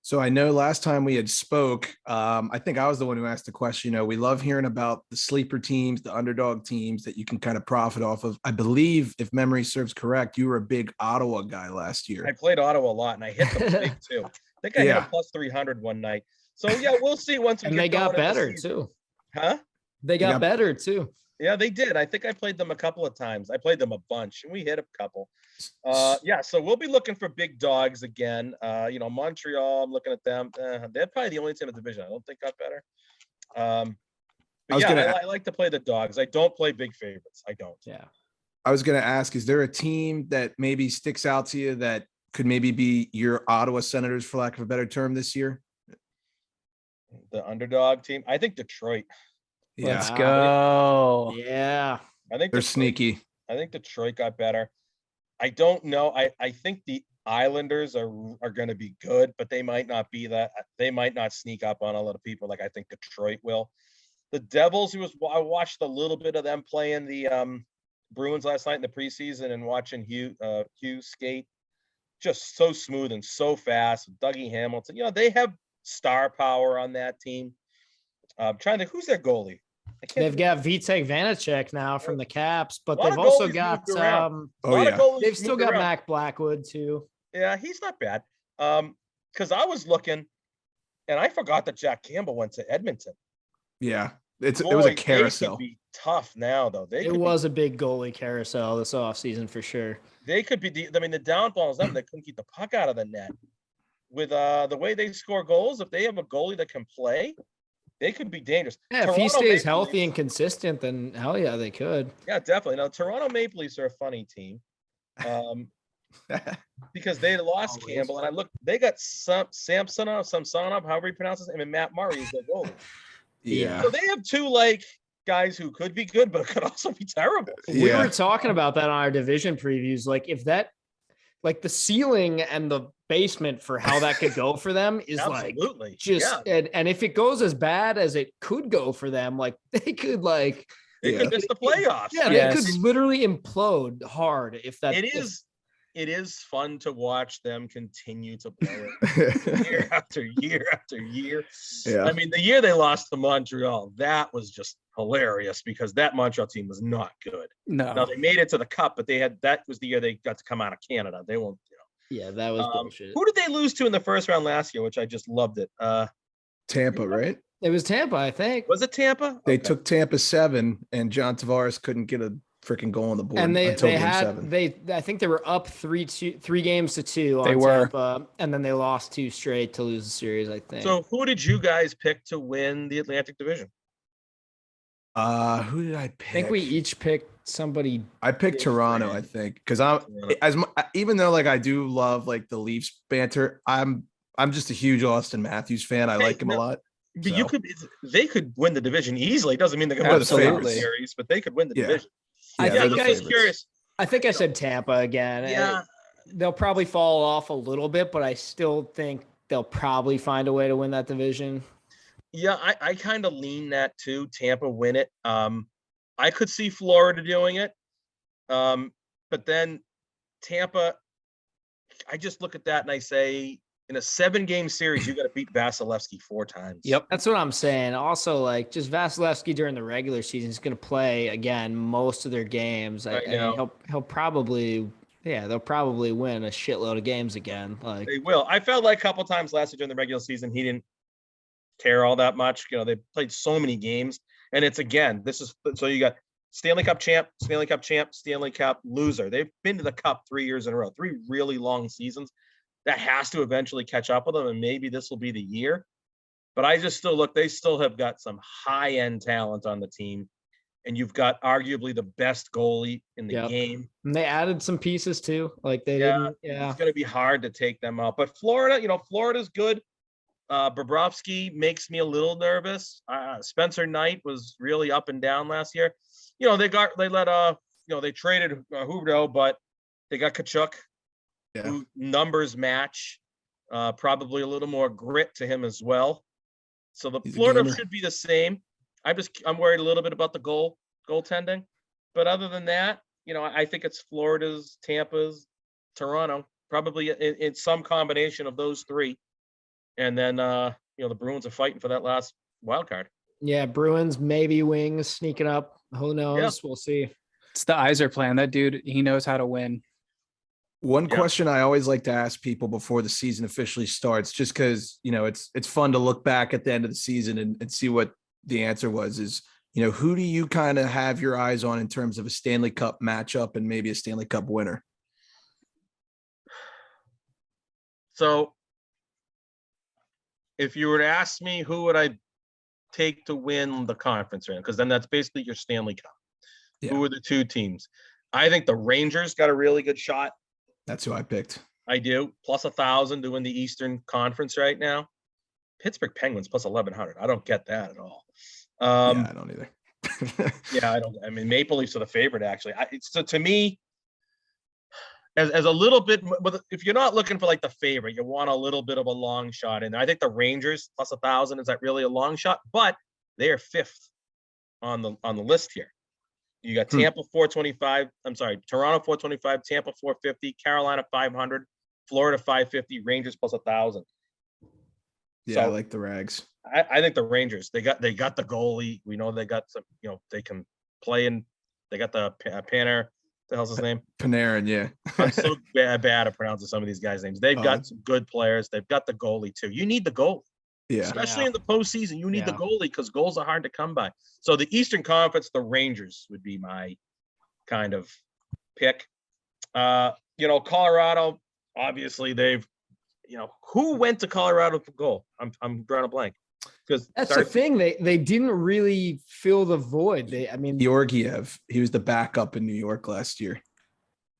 So I know last time we had spoke, I think I was the one who asked the question. We love hearing about the sleeper teams, the underdog teams that you can kind of profit off of. I believe, if memory serves correct, you were a big Ottawa guy last year. I played Ottawa a lot, and I hit them big too. I think I hit a plus 300 one night. So yeah, we'll see once we. And they got better too. Huh? They got better too. Yeah, they did. I think I played them a couple of times. I played them a bunch, and we hit a couple. So we'll be looking for big dogs again. Montreal, I'm looking at them. They're probably the only team in the division I don't think got better. I like to play the dogs. I don't play big favorites. I don't. Yeah. I was going to ask, is there a team that maybe sticks out to you that could maybe be your Ottawa Senators, for lack of a better term, this year? The underdog team? I think Detroit. Yeah. Let's go. Yeah. I think they're sneaky. I think Detroit got better. I don't know. I think the Islanders are going to be good, but they might not be that. They might not sneak up on a lot of people like I think Detroit will. The Devils, I watched a little bit of them playing the Bruins last night in the preseason and watching Hughes skate. Just so smooth and so fast. Dougie Hamilton. They have star power on that team. I'm trying to think, who's their goalie? They've got Vitek Vanacek now from the Caps, but they've also got they've still got Mac Blackwood too. Yeah, he's not bad. Because I was looking and I forgot that Jack Campbell went to Edmonton. Yeah, it was a carousel. They could be tough now, though. It was a big goalie carousel this offseason for sure. They could be. The downfall is them. They couldn't keep the puck out of the net. With the way they score goals, if they have a goalie that can play, they could be dangerous. Yeah, Toronto, if he stays healthy and consistent, then hell yeah, they could. Yeah, definitely. Now, Toronto Maple Leafs are a funny team. Because they lost Campbell, and I looked, they got Samsonov, however he pronounces it, and Matt Murray is their goalie. Yeah. So they have two guys who could be good, but could also be terrible. We were talking about that on our division previews. If that, the ceiling and the basement for how that could go for them is and if it goes as bad as it could go for them, they could they could miss the playoffs. Yeah, they could literally implode hard if that. It is fun to watch them continue to blow it year after year after year. Yeah. I mean, the year they lost to Montreal, that was just hilarious because that Montreal team was not good. No. Now they made it to the Cup, but that was the year they got to come out of Canada. They won't. Yeah, that was bullshit. Who did they lose to in the first round last year? Which I just loved it. Tampa, right? It was Tampa, I think. Was it Tampa? They took Tampa 7, and John Tavares couldn't get a freaking goal on the board. And I think they were up 3 games to 2 on Tampa, and then they lost 2 straight to lose the series, I think. So who did you guys pick to win the Atlantic Division? Who did I pick? I think we each picked somebody. I picked Toronto, I think, because even though I do love the Leafs banter, I'm just a huge Austin Matthews fan. I like him a lot. But they could win the division easily. It doesn't mean they're going to win the series, but they could win the division. I think I said Tampa again. Yeah, they'll probably fall off a little bit, but I still think they'll probably find a way to win that division. Yeah, I kind of lean that too. Tampa win it. I could see Florida doing it. But then Tampa, I just look at that and I say, in a 7-game series, you got to beat Vasilevsky 4 times. Yep. That's what I'm saying. Also, just Vasilevsky during the regular season is going to play again most of their games. He'll probably, they'll probably win a shitload of games again. They will. I felt a couple times last year during the regular season, he didn't care all that much. They played so many games, and it's so you got Stanley Cup champ, Stanley Cup loser. They've been to the Cup 3 years in a row, 3 really long seasons. That has to eventually catch up with them, and maybe this will be the year. But I just they still have got some high-end talent on the team, and you've got arguably the best goalie in the game. And they added some pieces too. It's going to be hard to take them out. But Florida, Florida's good. Bobrovsky makes me a little nervous. Spencer Knight was really up and down last year. They traded Huberdeau, but they got Kachuk, who numbers match, probably a little more grit to him as well. So the Florida should be the same. I'm worried a little bit about the goaltending, but other than that, I think it's Florida's, Tampa's, Toronto, probably in some combination of those three. And then, the Bruins are fighting for that last wild card. Yeah, Bruins, maybe Wings sneaking up. Who knows? Yeah. We'll see. It's the Yzer plan. That dude, he knows how to win. One question I always like to ask people before the season officially starts, just because, it's fun to look back at the end of the season and see what the answer was, is, who do you kind of have your eyes on in terms of a Stanley Cup matchup and maybe a Stanley Cup winner? So if you were to ask me who would I take to win the conference round, because then that's basically your Stanley Cup. Yeah. Who are the two teams? I think the Rangers got a really good shot. That's who I picked. I do. Plus 1,000 to win the Eastern Conference right now. Pittsburgh Penguins plus 1,100. I don't get that at all. Yeah, I don't either. Yeah, I don't. I mean, Maple Leafs are the favorite, actually. So to me, as a little bit, but if you're not looking for like the favorite, you want a little bit of a long shot in there. I think the Rangers plus 1,000 is that really a long shot, but they are fifth on the list here. You got Tampa 425. I'm sorry, Toronto 425, Tampa 450, Carolina 500, Florida 550, Rangers plus 1,000. Yeah, so, I like the Rags. I think the Rangers. They got the goalie. We know they got some. They can play in. They got the Panner. The hell's his name? Panarin, yeah. I'm so bad at pronouncing some of these guys' names. They've got some good players. They've got the goalie too. You need the goalie. Yeah. Especially in the postseason, you need the goalie because goals are hard to come by. So the Eastern Conference, the Rangers would be my kind of pick. Colorado, obviously they've, who went to Colorado for goal? I'm drawing a blank. Because that's the thing. They didn't really fill the void. Georgiev, he was the backup in New York last year.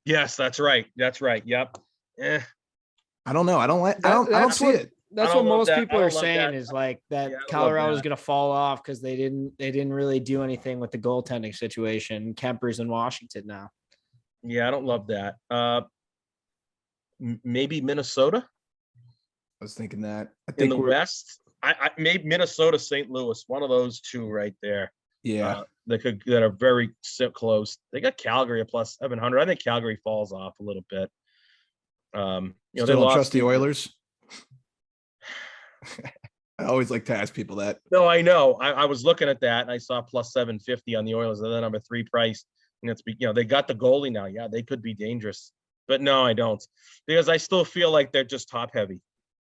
Yes, that's right. Yep. I don't know. I don't see it. That's what most people are saying is like that Colorado's going to fall off because they didn't really do anything with the goaltending situation. Kemper's in Washington now. Yeah, I don't love that. Maybe Minnesota. I was thinking that. I think in the West. I maybe Minnesota, St. Louis, one of those two right there. Yeah, that are very close. They got Calgary at plus 700. I think Calgary falls off a little bit. Still don't trust the Oilers. I always like to ask people that. No, I know. I was looking at that and I saw plus 750 on the Oilers and the number 3 price. And it's they got the goalie now. Yeah, they could be dangerous. But no, I don't, because I still feel like they're just top heavy.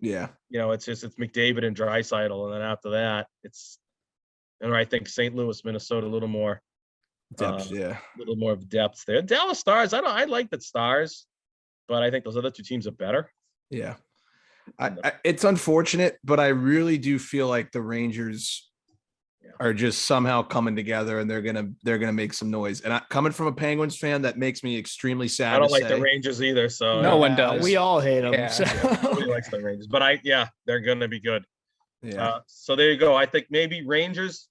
Yeah. It's McDavid and Draisaitl, and then after that, I think St. Louis, Minnesota, a little more depth, a little more of depth there. Dallas Stars, I like the Stars, but I think those other two teams are better. Yeah. It's unfortunate, but I really do feel like the Rangers are just somehow coming together, and they're gonna make some noise. And coming from a Penguins fan, that makes me extremely sad. I don't like the Rangers either, so no one does. We all hate them. Yeah, so. Nobody likes the Rangers, but they're gonna be good. Yeah. So there you go. I think maybe Rangers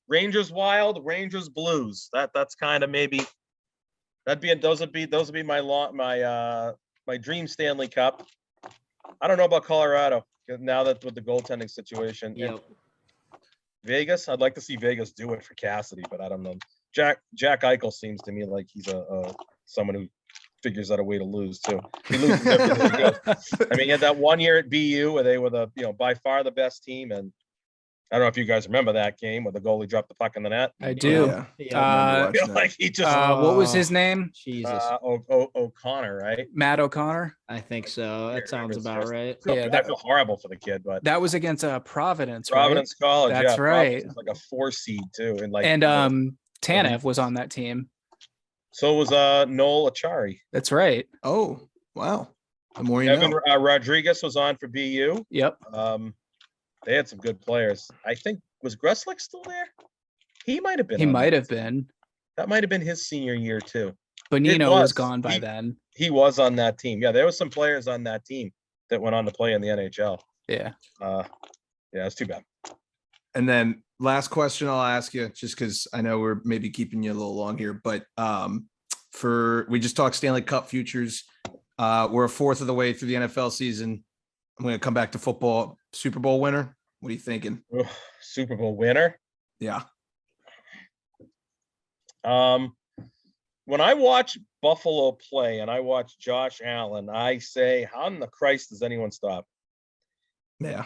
Wild, Rangers Blues. That's kind of maybe those would be my dream Stanley Cup. I don't know about Colorado now that with the goaltending situation. Yep. Vegas, I'd like to see Vegas do it for Cassidy, but I don't know. Jack Eichel seems to me like he's someone who figures out a way to lose too. He loses everything he goes. I mean, he had that 1 year at BU where they were by far the best team, and I don't know if you guys remember that game where the goalie dropped the puck in the net. I do. Like he just what was his name? Jesus. O'Connor, right? Matt O'Connor. I think so. That sounds about right. Yeah, I feel horrible for the kid, but that was against Providence. Providence right? College. That's right. It's like a 4 seed too, and Tanev was on that team. So was Noel Achari. That's right. Oh wow! The more you Evan know. Rodriguez was on for BU. Yep. They had some good players. I think was Gresslick still there? He might have been. He might have been. That might have been his senior year too. Bonino was gone by then. He was on that team. Yeah, there was some players on that team that went on to play in the NHL. Yeah. Yeah, it's too bad. And then last question I'll ask you, just because I know we're maybe keeping you a little long here, but we just talked Stanley Cup futures. We're a fourth of the way through the NFL season. I'm going to come back to football. Super Bowl winner. What are you thinking? Ugh, Super Bowl winner. Yeah. When I watch Buffalo play and I watch Josh Allen, I say, how in the Christ does anyone stop? Yeah.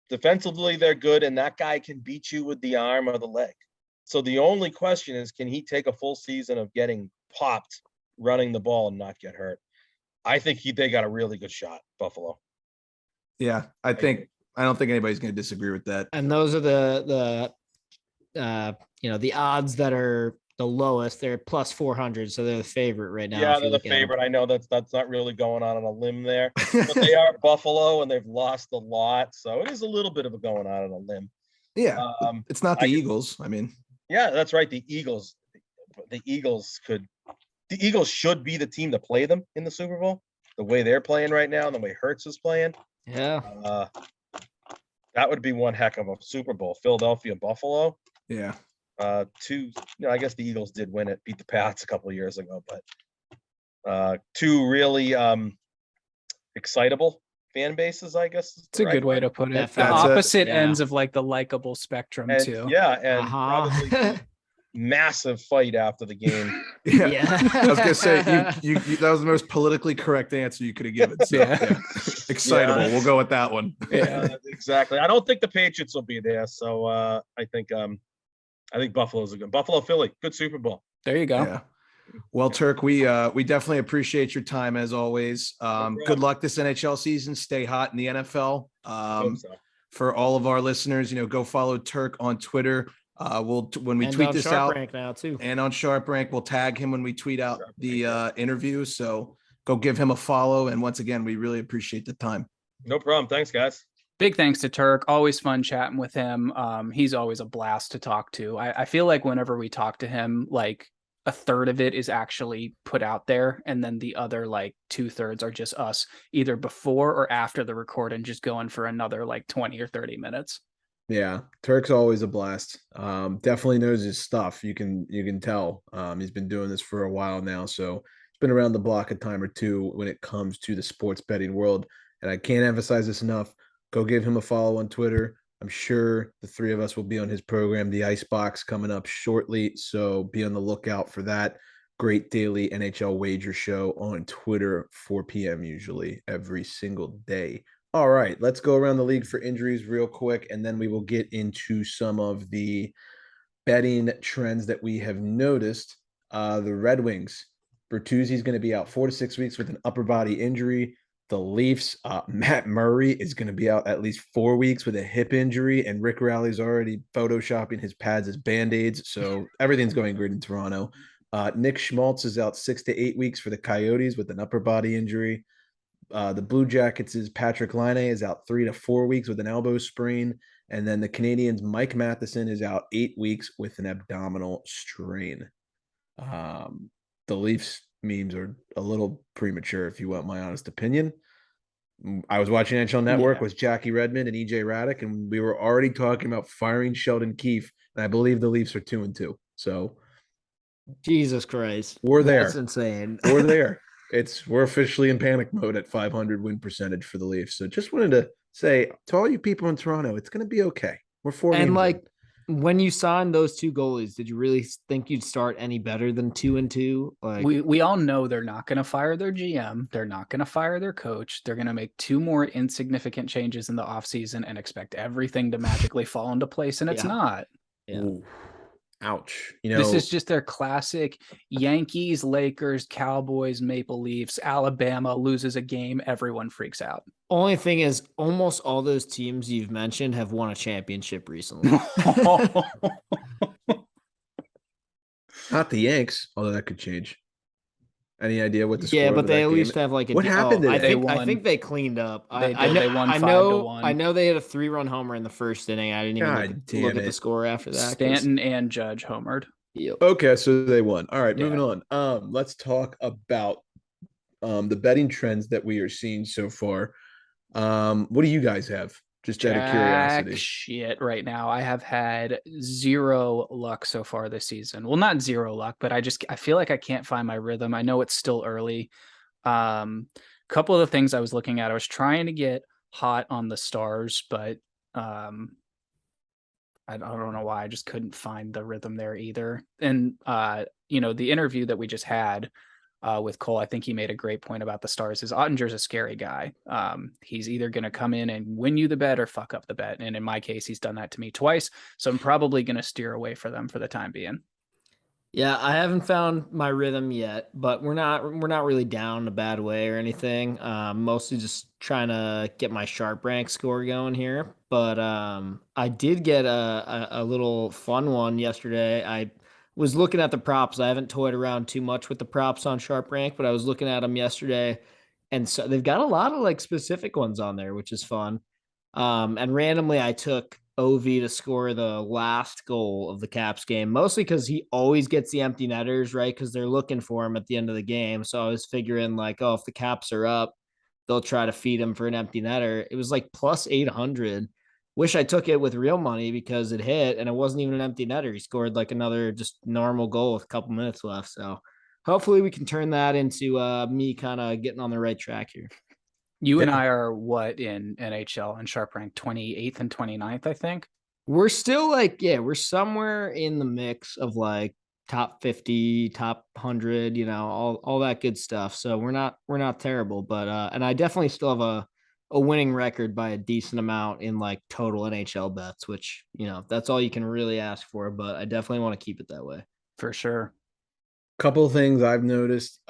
Defensively, they're good, and that guy can beat you with the arm or the leg. So the only question is, can he take a full season of getting popped, running the ball, and not get hurt? I think they got a really good shot, Buffalo. Yeah, I don't think anybody's going to disagree with that. And those are the odds that are the lowest. They're plus 400, so they're the favorite right now. Yeah, they're the favorite. I know that's not really going on a limb there, but they are Buffalo, and they've lost a lot, so it is a little bit of a going on a limb. Yeah, it's not the Eagles. I mean, yeah, that's right. The Eagles should be the team to play them in the Super Bowl. The way they're playing right now, and the way Hurts is playing. Yeah. That would be one heck of a Super Bowl. Philadelphia, Buffalo. Yeah. I guess the Eagles did win it, beat the Pats a couple of years ago, but two really excitable fan bases, I guess. It's a good way to put it. The opposite ends of like the likable spectrum too. Yeah, and probably massive fight after the game. Yeah. I was gonna say you that was the most politically correct answer you could have given. So, yeah. Excitable. Yeah. We'll go with that one. Yeah, exactly. I don't think the Patriots will be there, so I think Buffalo's a good Buffalo, Philly, good Super Bowl. There you go. Yeah. Well, Turk, we definitely appreciate your time as always. Good luck this NHL season. Stay hot in the NFL. For all of our listeners, go follow Turk on Twitter. When we tweet this out now too. And on Sharp Rank, we'll tag him when we tweet out the interview. So go give him a follow. And once again, we really appreciate the time. No problem. Thanks, guys. Big thanks to Turk. Always fun chatting with him. He's always a blast to talk to. I feel like whenever we talk to him, like a third of it is actually put out there. And then the other like 2/3 are just us either before or after the recording, just going for another like 20 or 30 minutes. Yeah, Turk's always a blast. Definitely knows his stuff. You can tell. He's been doing this for a while now, so he's been around the block a time or two when it comes to the sports betting world. And I can't emphasize this enough. Go give him a follow on Twitter. I'm sure the three of us will be on his program, The Icebox, coming up shortly. So be on the lookout for that. Great daily NHL wager show on Twitter, 4 p.m. usually every single day. All right, let's go around the league for injuries real quick, and then we will get into some of the betting trends that we have noticed. The Red Wings, Bertuzzi's going to be out 4 to 6 weeks with an upper body injury. The Leafs, Matt Murray is going to be out at least 4 weeks with a hip injury, and Rick Rally's already photoshopping his pads as Band-Aids, so everything's going good in Toronto. Nick Schmaltz is out 6 to 8 weeks for the Coyotes with an upper body injury. The Blue Jackets' Patrick Laine is out 3 to 4 weeks with an elbow sprain. And then the Canadiens' Mike Matheson is out 8 weeks with an abdominal strain. The Leafs memes are a little premature, if you want my honest opinion. I was watching NHL Network with Jackie Redmond and EJ Raddick, and we were already talking about firing Sheldon Keefe. And I believe the Leafs are 2-2. So Jesus Christ. We're there. That's insane. We're there. We're officially in panic mode at 500 win percentage for the Leafs. So just wanted to say to all you people in Toronto, it's going to be okay. We're 4 games. And like when you signed those two goalies, did you really think you'd start any better than 2-2? Like we all know they're not going to fire their GM. They're not going to fire their coach. They're going to make 2 more insignificant changes in the offseason and expect everything to magically fall into place. And it's not. Yeah. Ooh. Ouch. This is just their classic Yankees, Lakers, Cowboys, Maple Leafs, Alabama loses a game. Everyone freaks out. Only thing is almost all those teams you've mentioned have won a championship recently. Not the Yanks, although that could change. Any idea what the score? Yeah, but they at least have like a. What happened? I think they cleaned up. They won 5-1. I know they had a 3-run homer in the first inning. I didn't even look at the score after that. Stanton and Judge homered. Yep. Okay, so they won. All right, moving on. Let's talk about the betting trends that we are seeing so far. What do you guys have? Just out of curiosity. Shit right now. I have had zero luck so far this season. Well, not zero luck, but I feel like I can't find my rhythm. I know it's still early. Couple of the things I was looking at, I was trying to get hot on the stars, but I don't know why. I just couldn't find the rhythm there either. And the interview that we just had with Cole, I think he made a great point about the stars. Is Ottinger's a scary guy. He's either going to come in and win you the bet or fuck up the bet. And in my case, he's done that to me twice. So I'm probably going to steer away for them for the time being. Yeah, I haven't found my rhythm yet, but we're not really down in a bad way or anything. Mostly just trying to get my sharp rank score going here. But I did get a little fun one yesterday. I was looking at the props. I haven't toyed around too much with the props on sharp rank, but I was looking at them yesterday, and so they've got a lot of like specific ones on there, which is fun. And randomly, I took OV to score the last goal of the Caps game, mostly because he always gets the empty netters, right? Because they're looking for him at the end of the game. So I was figuring, like, oh, if the Caps are up, they'll try to feed him for an empty netter. It was like plus 800. Wish I took it with real money because it hit and it wasn't even an empty netter. He scored like another just normal goal with a couple minutes left. So hopefully we can turn that into me kind of getting on the right track here. You and I are what in NHL and sharp rank 28th and 29th, I think. We're still like, we're somewhere in the mix of like top 50, top 100, all that good stuff. So we're not terrible, but and I definitely still have a winning record by a decent amount in like total NHL bets, which, that's all you can really ask for, but I definitely want to keep it that way. For sure. Couple of things I've noticed.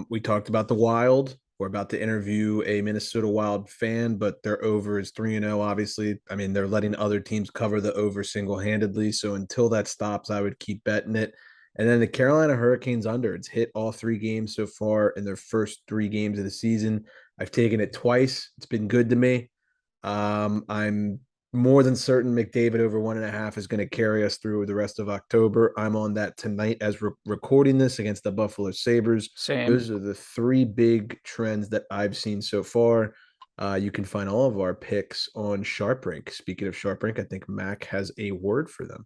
We talked about the Wild. We're about to interview a Minnesota Wild fan, but their over is 3-0, obviously. I mean, they're letting other teams cover the over single-handedly. So until that stops, I would keep betting it. And then the Carolina Hurricanes under. It's hit all 3 games so far in their first 3 games of the season. I've taken it twice. It's been good to me. I'm more than certain McDavid over 1.5 is going to carry us through the rest of October. I'm on that tonight as recording this against the Buffalo Sabres. Same. Those are the 3 big trends that I've seen so far. You can find all of our picks on SharpRank. Speaking of SharpRank, I think Mac has a word for them.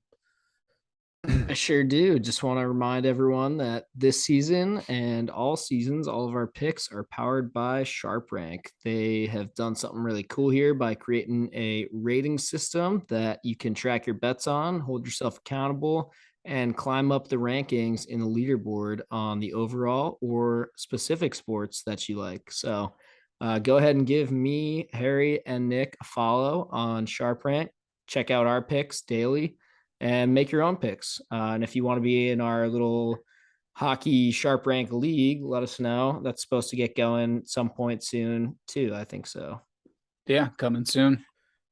I sure do. Just want to remind everyone that this season and all seasons, all of our picks are powered by SharpRank. They have done something really cool here by creating a rating system that you can track your bets on, hold yourself accountable, and climb up the rankings in the leaderboard on the overall or specific sports that you like. So go ahead and give me, Harry, and Nick a follow on SharpRank. Check out our picks daily and make your own picks. And if you want to be in our little hockey sharp rank league, let us know. That's supposed to get going some point soon too. I think so. Yeah, coming soon.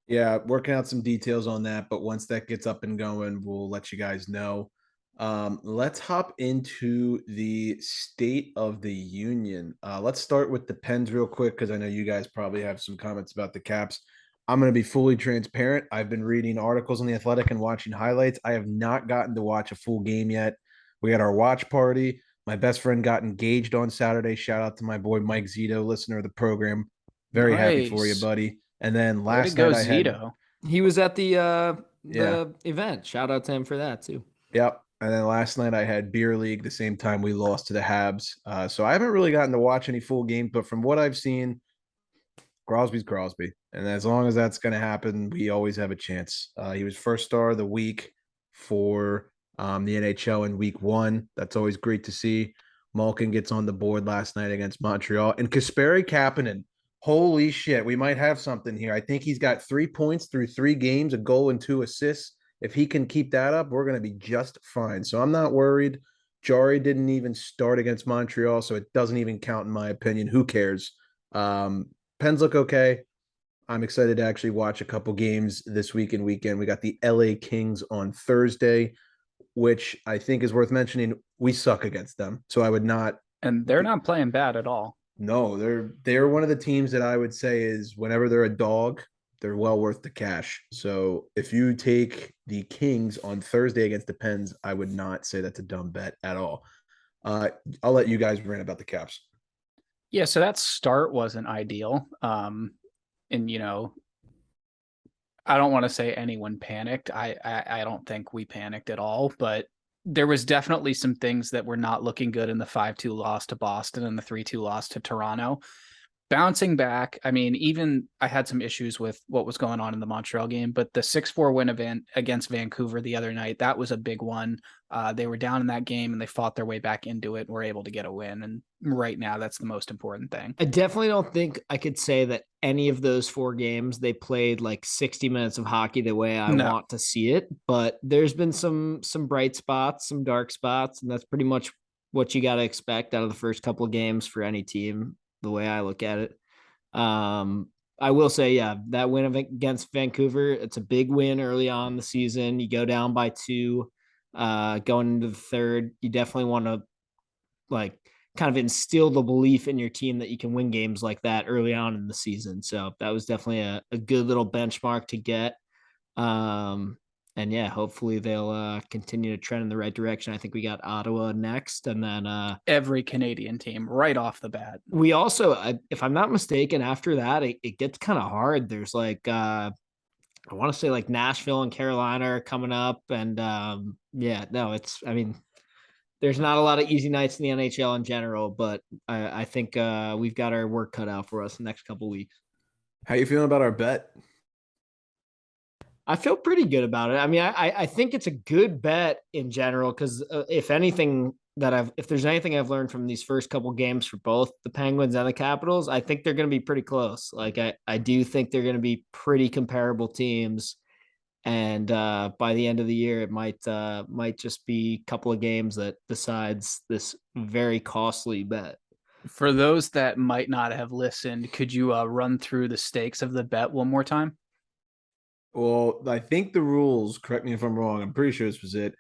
Yeah, working out some details on that, but once that gets up and going, we'll let you guys know. Let's hop into the State of the Union. Let's start with the Pens real quick because I know you guys probably have some comments about the Caps. I'm going to be fully transparent. I've been reading articles on The Athletic and watching highlights. I have not gotten to watch a full game yet. We had our watch party. My best friend got engaged on Saturday. Shout out to my boy Mike Zito, listener of the program. Very happy for you, buddy. And then last night I had he was at the event. Shout out to him for that too. Yep. And then last night I had beer league the same time we lost to the Habs. So I haven't really gotten to watch any full game, but from what I've seen, Crosby's Crosby. And as long as that's going to happen, we always have a chance. He was first star of the week for the NHL in week 1. That's always great to see. Malkin gets on the board last night against Montreal. And Kasperi Kapanen, holy shit, we might have something here. I think he's got 3 points through 3 games, a goal and 2 assists. If he can keep that up, we're going to be just fine. So I'm not worried. Jari didn't even start against Montreal, so it doesn't even count in my opinion. Who cares? Pens look okay. I'm excited to actually watch a couple games this week and weekend. We got the LA Kings on Thursday, which I think is worth mentioning. We suck against them, so I would not. And they're not playing bad at all. No, they're one of the teams that I would say is whenever they're a dog, they're well worth the cash. So if you take the Kings on Thursday against the Pens, I would not say that's a dumb bet at all. I'll let you guys rant about the Caps. Yeah, so that start wasn't ideal. And I don't want to say anyone panicked. I don't think we panicked at all, but there was definitely some things that were not looking good in the 5-2 loss to Boston and the 3-2 loss to Toronto. Bouncing back, I mean, even I had some issues with what was going on in the Montreal game, but the 6-4 win event against Vancouver the other night, that was a big one. They were down in that game and they fought their way back into it and were able to get a win. And right now, that's the most important thing. I definitely don't think I could say that any of those 4 games they played like 60 minutes of hockey the way I want to see it. But there's been some bright spots, some dark spots, and that's pretty much what you got to expect out of the first couple of games for any team, the way I look at it. I will say, yeah, that win against Vancouver, it's a big win early on in the season. You go down by 2, going into the third. You definitely want to like kind of instill the belief in your team that you can win games like that early on in the season. So that was definitely a good little benchmark to get. And yeah, hopefully they'll continue to trend in the right direction. I think we got Ottawa next, and then every Canadian team right off the bat. We also, if I'm not mistaken, after that it gets kind of hard. There's like I want to say like Nashville and Carolina are coming up, and I mean, there's not a lot of easy nights in the NHL in general, but I think we've got our work cut out for us the next couple of weeks. How you feeling about our bet? I feel pretty good about it. I mean, I think it's a good bet in general because if there's anything I've learned from these first couple games for both the Penguins and the Capitals, I think they're going to be pretty close. Like I do think they're going to be pretty comparable teams, and by the end of the year, it might just be a couple of games that decides this very costly bet. For those that might not have listened, could you run through the stakes of the bet one more time? Well, I think the rules, correct me if I'm wrong, I'm pretty sure this was it.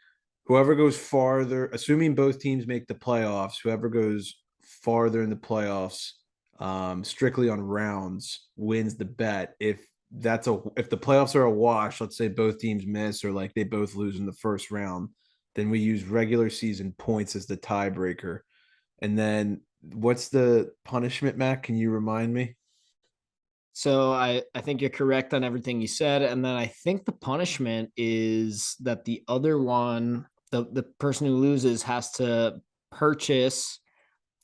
Whoever goes farther, assuming both teams make the playoffs, whoever goes farther in the playoffs, strictly on rounds, wins the bet. If the playoffs are a wash, let's say both teams miss or like they both lose in the first round, then we use regular season points as the tiebreaker. And then what's the punishment, Matt? Can you remind me? So I think you're correct on everything you said. And then I think the punishment is that the other one, the person who loses has to purchase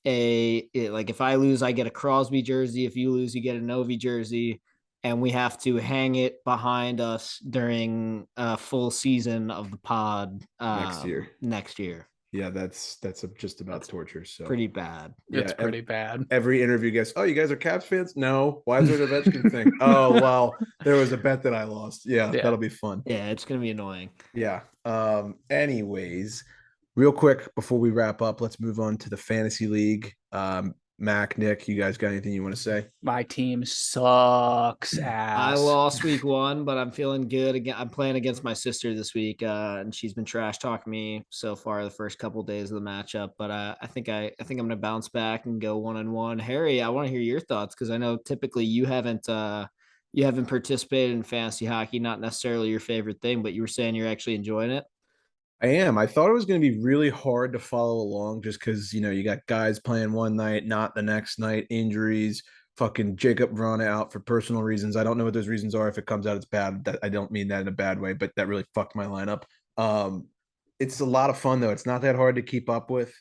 like if I lose, I get a Crosby jersey. If you lose, you get a Novi jersey. And we have to hang it behind us during a full season of the pod Next year. Yeah, that's just about torture. So pretty bad. It's pretty bad. Every interview gets, oh, you guys are Caps fans? No. Why is there an Ovechkin thing? Oh, well, there was a bet that I lost. Yeah, that'll be fun. Yeah, it's gonna be annoying. Yeah. Anyways, real quick before we wrap up, let's move on to the fantasy league. Mac, Nick, you guys got anything you want to say? My team sucks ass. I lost week 1, but I'm feeling good again. I'm playing against my sister this week, and she's been trash talking me so far the first couple of days of the matchup. But I think I'm going to bounce back and go 1-1. Harry, I want to hear your thoughts because I know typically you haven't participated in fantasy hockey, not necessarily your favorite thing, but you were saying you're actually enjoying it. I am. I thought it was going to be really hard to follow along just because, you got guys playing one night, not the next night, injuries, fucking Jacob Vrana out for personal reasons. I don't know what those reasons are. If it comes out, it's bad. I don't mean that in a bad way, but that really fucked my lineup. It's a lot of fun, though. It's not that hard to keep up with.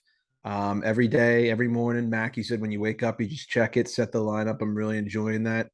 Every day, every morning, Mac, you said when you wake up, you just check it, set the lineup. I'm really enjoying that.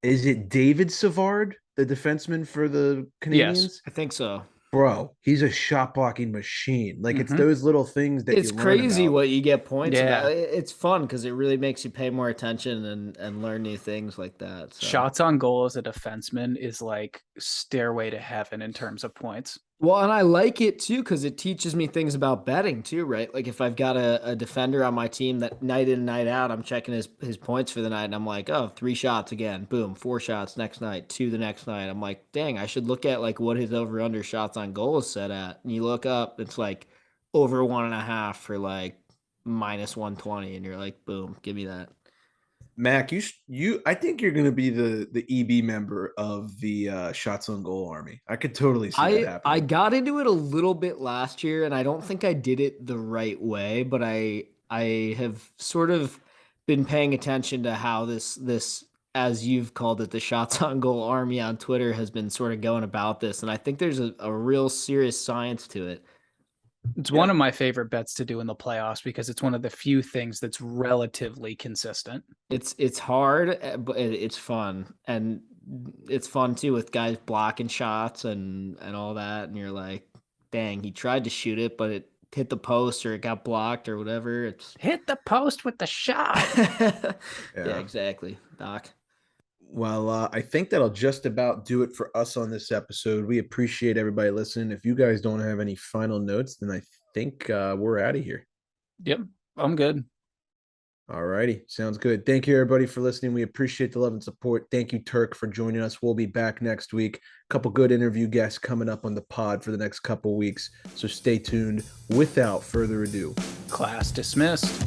Is it David Savard, the defenseman for the Canadians? Yes, I think so. Bro, he's a shot blocking machine. Like it's those little things that it's crazy what you get points Yeah. about. It's fun because it really makes you pay more attention and learn new things like that. So. Shots on goal as a defenseman is like stairway to heaven in terms of points. Well, and I like it too because it teaches me things about betting too, right? Like if I've got a defender on my team that night in, night out, I'm checking his points for the night and I'm like, oh, 3 shots again, boom, 4 shots next night, 2 the next night. I'm like, dang, I should look at like what his over/under shots on goal is set at. And you look up, it's like over 1.5 for like -120, and you're like, boom, give me that. Mac, I think you're going to be the EB member of the shots on goal army. I could totally see that happening. I got into it a little bit last year, and I don't think I did it the right way, but I have sort of been paying attention to how this as you've called it, the shots on goal army on Twitter has been sort of going about this. And I think there's a real serious science to it. It's one of my favorite bets to do in the playoffs because it's one of the few things that's relatively consistent. It's hard, but it's fun. And it's fun too with guys blocking shots and all that. And you're like, dang, he tried to shoot it, but it hit the post or it got blocked or whatever. It's hit the post with the shot. Yeah, exactly, Doc. Well, I think that'll just about do it for us on this episode. We appreciate everybody listening. If you guys don't have any final notes, then I think we're out of here. Yep, I'm good. All righty. Sounds good. Thank you, everybody, for listening. We appreciate the love and support. Thank you, Turk, for joining us. We'll be back next week. A couple good interview guests coming up on the pod for the next couple weeks. So stay tuned. Without further ado, Class dismissed.